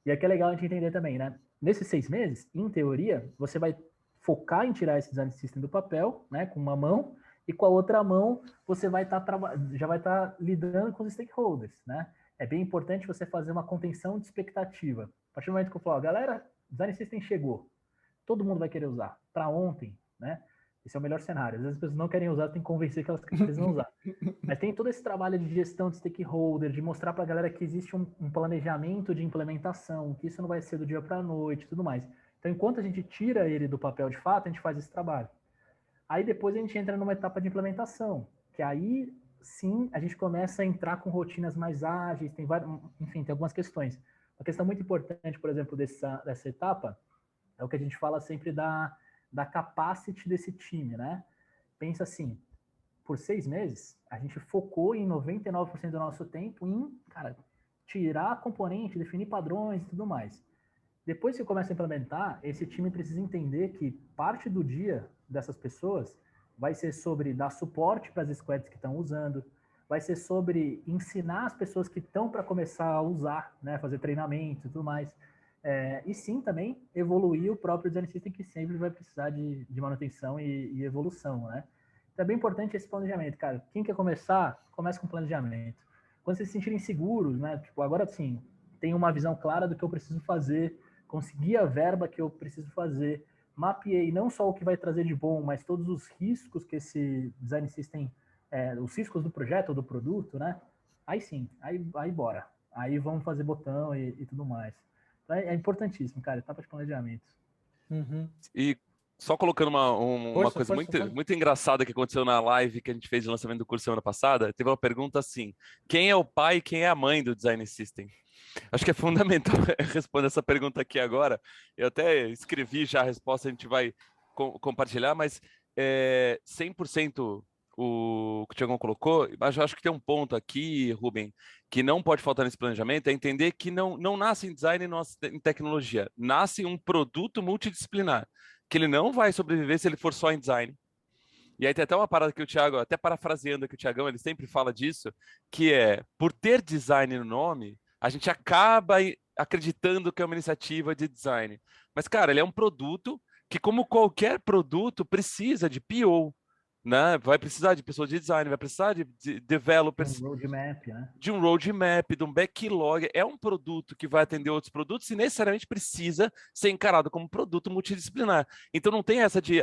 E aqui é legal a gente entender também, né? Nesses 6 meses, em teoria, você vai focar em tirar esse design system do papel, né, com uma mão, e com a outra mão você vai já vai estar lidando com os stakeholders, né? É bem importante você fazer uma contenção de expectativa. A partir do momento que eu falo, galera, design system chegou, todo mundo vai querer usar, para ontem, né? Esse é o melhor cenário. Às vezes as pessoas não querem usar, tem que convencer que elas precisam usar. Mas tem todo esse trabalho de gestão de stakeholder, de mostrar para a galera que existe um planejamento de implementação, que isso não vai ser do dia para a noite e tudo mais. Então, enquanto a gente tira ele do papel de fato, a gente faz esse trabalho. Aí depois a gente entra numa etapa de implementação, que aí sim a gente começa a entrar com rotinas mais ágeis, tem várias, enfim, tem algumas questões. Uma questão muito importante, por exemplo, dessa etapa, é o que a gente fala sempre da capacity desse time, né? Pensa assim, por 6 meses, a gente focou em 99% do nosso tempo em, cara, tirar componente, definir padrões e tudo mais. Depois que começa a implementar, esse time precisa entender que parte do dia dessas pessoas vai ser sobre dar suporte para as squads que estão usando, vai ser sobre ensinar as pessoas que estão para começar a usar, né, fazer treinamento e tudo mais. E sim, também evoluir o próprio design system, que sempre vai precisar de manutenção e evolução, né? Então é bem importante esse planejamento, cara. Quem quer começar, começa com planejamento. Quando vocês se sentirem seguros, né? Tipo, agora sim, tenho uma visão clara do que eu preciso fazer, consegui a verba que eu preciso fazer, mapeei não só o que vai trazer de bom, mas todos os riscos que esse design system, os riscos do projeto ou do produto, né? Aí sim, aí bora. Aí vamos fazer botão e tudo mais. Então é importantíssimo, cara, etapa de planejamento. Uhum. E só colocando uma coisa muito engraçada que aconteceu na live que a gente fez de lançamento do curso semana passada, teve uma pergunta assim: quem é o pai e quem é a mãe do Design System? Acho que é fundamental responder essa pergunta aqui agora. Eu até escrevi já a resposta, a gente vai compartilhar, mas 100% o que o Thiago colocou, mas eu acho que tem um ponto aqui, Rubem, que não pode faltar nesse planejamento, é entender que não nasce em design e em tecnologia, nasce um produto multidisciplinar, que ele não vai sobreviver se ele for só em design. E aí tem até uma parada que o Thiago, até parafraseando aqui o Thiagão, ele sempre fala disso, que é, por ter design no nome, a gente acaba acreditando que é uma iniciativa de design. Mas, cara, ele é um produto que, como qualquer produto, precisa de PO, né? Vai precisar de pessoas de design, vai precisar de developers. Um roadmap, né? De um roadmap, de um backlog. É um produto que vai atender outros produtos e necessariamente precisa ser encarado como produto multidisciplinar. Então não tem essa de,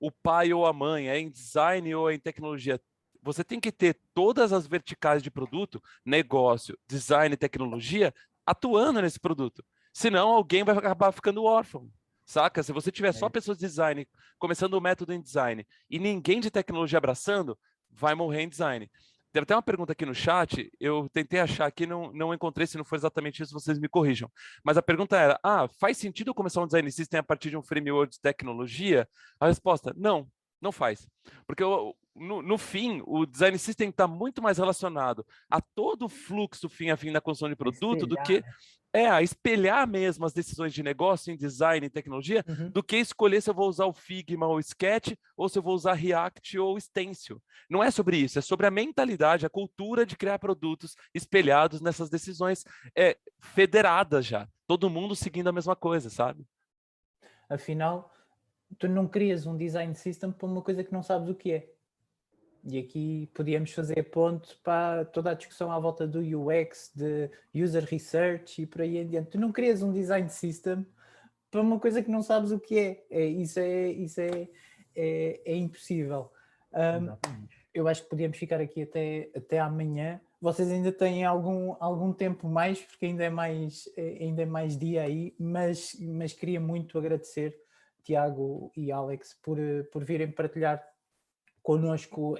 o pai ou a mãe, é em design ou é em tecnologia. Você tem que ter todas as verticais de produto, negócio, design e tecnologia, atuando nesse produto. Senão alguém vai acabar ficando órfão. Saca? Se você tiver só pessoas de design, começando o método em design, e ninguém de tecnologia abraçando, vai morrer em design. Teve até uma pergunta aqui no chat, eu tentei achar aqui, não encontrei, se não for exatamente isso, vocês me corrijam. Mas a pergunta era, faz sentido eu começar um design system a partir de um framework de tecnologia? A resposta, não faz. Porque no fim, o design system está muito mais relacionado a todo o fluxo fim a fim da construção de produto do que a espelhar mesmo as decisões de negócio em design e tecnologia, do que escolher se eu vou usar o Figma ou o Sketch, ou se eu vou usar React ou Stencil. Não é sobre isso, é sobre a mentalidade, a cultura de criar produtos espelhados nessas decisões federadas já. Todo mundo seguindo a mesma coisa, sabe? Afinal, tu não crias um design system para uma coisa que não sabes o que é. E aqui podíamos fazer ponto para toda a discussão à volta do UX, de user research e por aí adiante. Tu não crias um design system para uma coisa que não sabes o que é. Isso é impossível. Exatamente. Eu acho que podíamos ficar aqui até amanhã. Vocês ainda têm algum tempo mais, porque ainda é mais dia aí, mas queria muito agradecer, Tiago e Alex, por virem partilhar connosco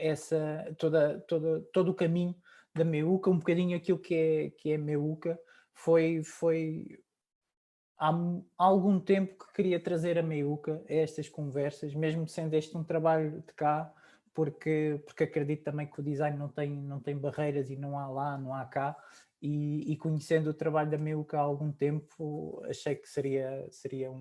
todo o caminho da Meuca, um bocadinho aquilo que é Meuca. Foi há algum tempo que queria trazer a Meuca a estas conversas, mesmo sendo este um trabalho de cá, porque acredito também que o design não tem barreiras e não há lá, não há cá, e conhecendo o trabalho da Meuca há algum tempo, achei que seria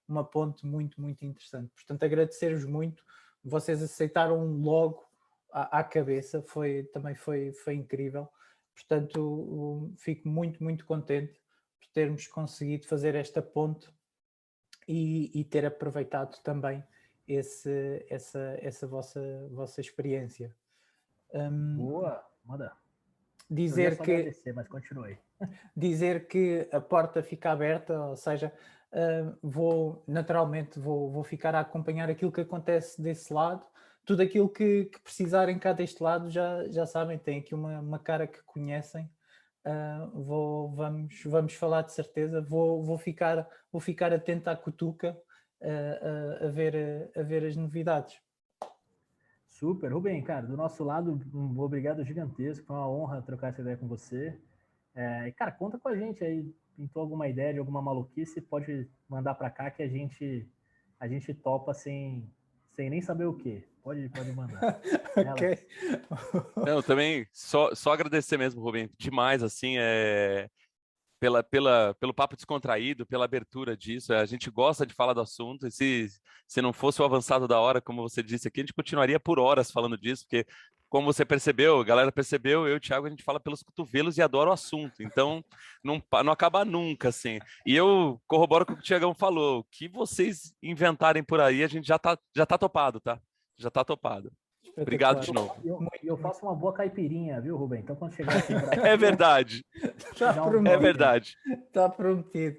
uma ponte muito, muito interessante. Portanto, agradecer-vos muito, vocês aceitaram logo à cabeça, também foi incrível. Portanto, fico muito, muito contente por termos conseguido fazer esta ponte e ter aproveitado também essa vossa experiência. Boa, manda. Eu ia Dizer só que agradecer, mas continue. dizer que a porta fica aberta, ou seja, naturalmente vou ficar a acompanhar aquilo que acontece desse lado. Tudo aquilo que precisarem cá deste lado já sabem, tem aqui uma cara que conhecem. Vamos falar de certeza. Vou ficar atento à cutuca a ver as novidades. Super, Rubem, cara, do nosso lado, um obrigado gigantesco, foi uma honra trocar essa ideia com você. E, cara, conta com a gente aí, pintou alguma ideia de alguma maluquice, pode mandar para cá que a gente topa sem nem saber o que. Pode mandar. Ok. Não, também só agradecer mesmo, Rubem, demais, assim, pelo papo descontraído, pela abertura disso. A gente gosta de falar do assunto, e se não fosse o avançado da hora, como você disse aqui, a gente continuaria por horas falando disso, porque, como você percebeu, a galera percebeu, eu e o Thiago, a gente fala pelos cotovelos e adora o assunto, então não acaba nunca, assim. E eu corroboro com o que o Thiagão falou, o que vocês inventarem por aí, a gente já tá topado, tá? Já tá topado. Obrigado de novo. E eu faço uma boa caipirinha, viu, Rubem? Então, quando chegar aqui no Brasil... É verdade. É verdade. Está prometido.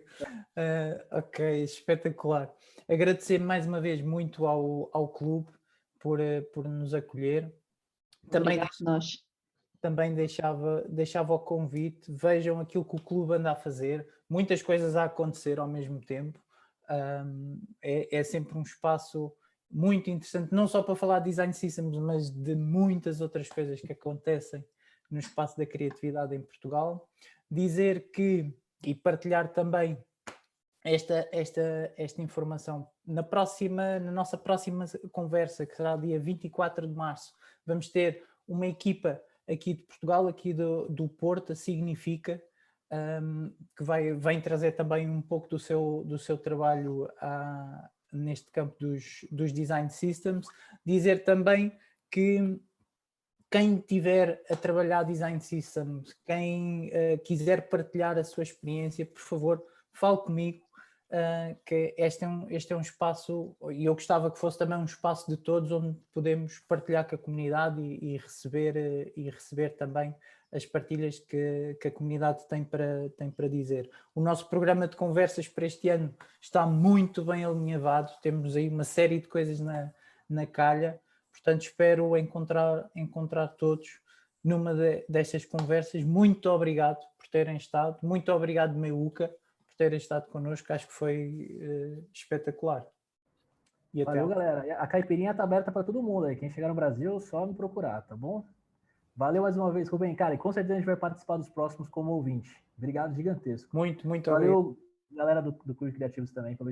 Ok, espetacular. Agradecer mais uma vez muito ao clube por nos acolher. Também deixava o convite. Vejam aquilo que o clube anda a fazer. Muitas coisas a acontecer ao mesmo tempo. É sempre um espaço muito interessante, não só para falar de design systems, mas de muitas outras coisas que acontecem no espaço da criatividade em Portugal. Dizer que, e partilhar também esta informação, na nossa próxima conversa, que será dia 24 de março, vamos ter uma equipa aqui de Portugal, aqui do Porto, a Significa, que vai trazer também um pouco do seu trabalho neste campo dos design systems. Dizer também que quem tiver a trabalhar design systems, quem quiser partilhar a sua experiência, por favor, fale comigo, que este é um espaço, e eu gostava que fosse também um espaço de todos, onde podemos partilhar com a comunidade e receber também as partilhas que a comunidade tem para dizer. O nosso programa de conversas para este ano está muito bem alinhavado, temos aí uma série de coisas na calha, portanto espero encontrar todos numa destas conversas. Muito obrigado por terem estado, muito obrigado Meuca por terem estado connosco, acho que foi espetacular. E Valeu, galera. A caipirinha está aberta para todo mundo aí, quem chegar no Brasil, só me procurar, tá bom? Valeu mais uma vez, Rubem. Cara, e com certeza a gente vai participar dos próximos como ouvinte. Obrigado, gigantesco. Muito Valeu, obrigado. Galera do Curso Criativos também, pelo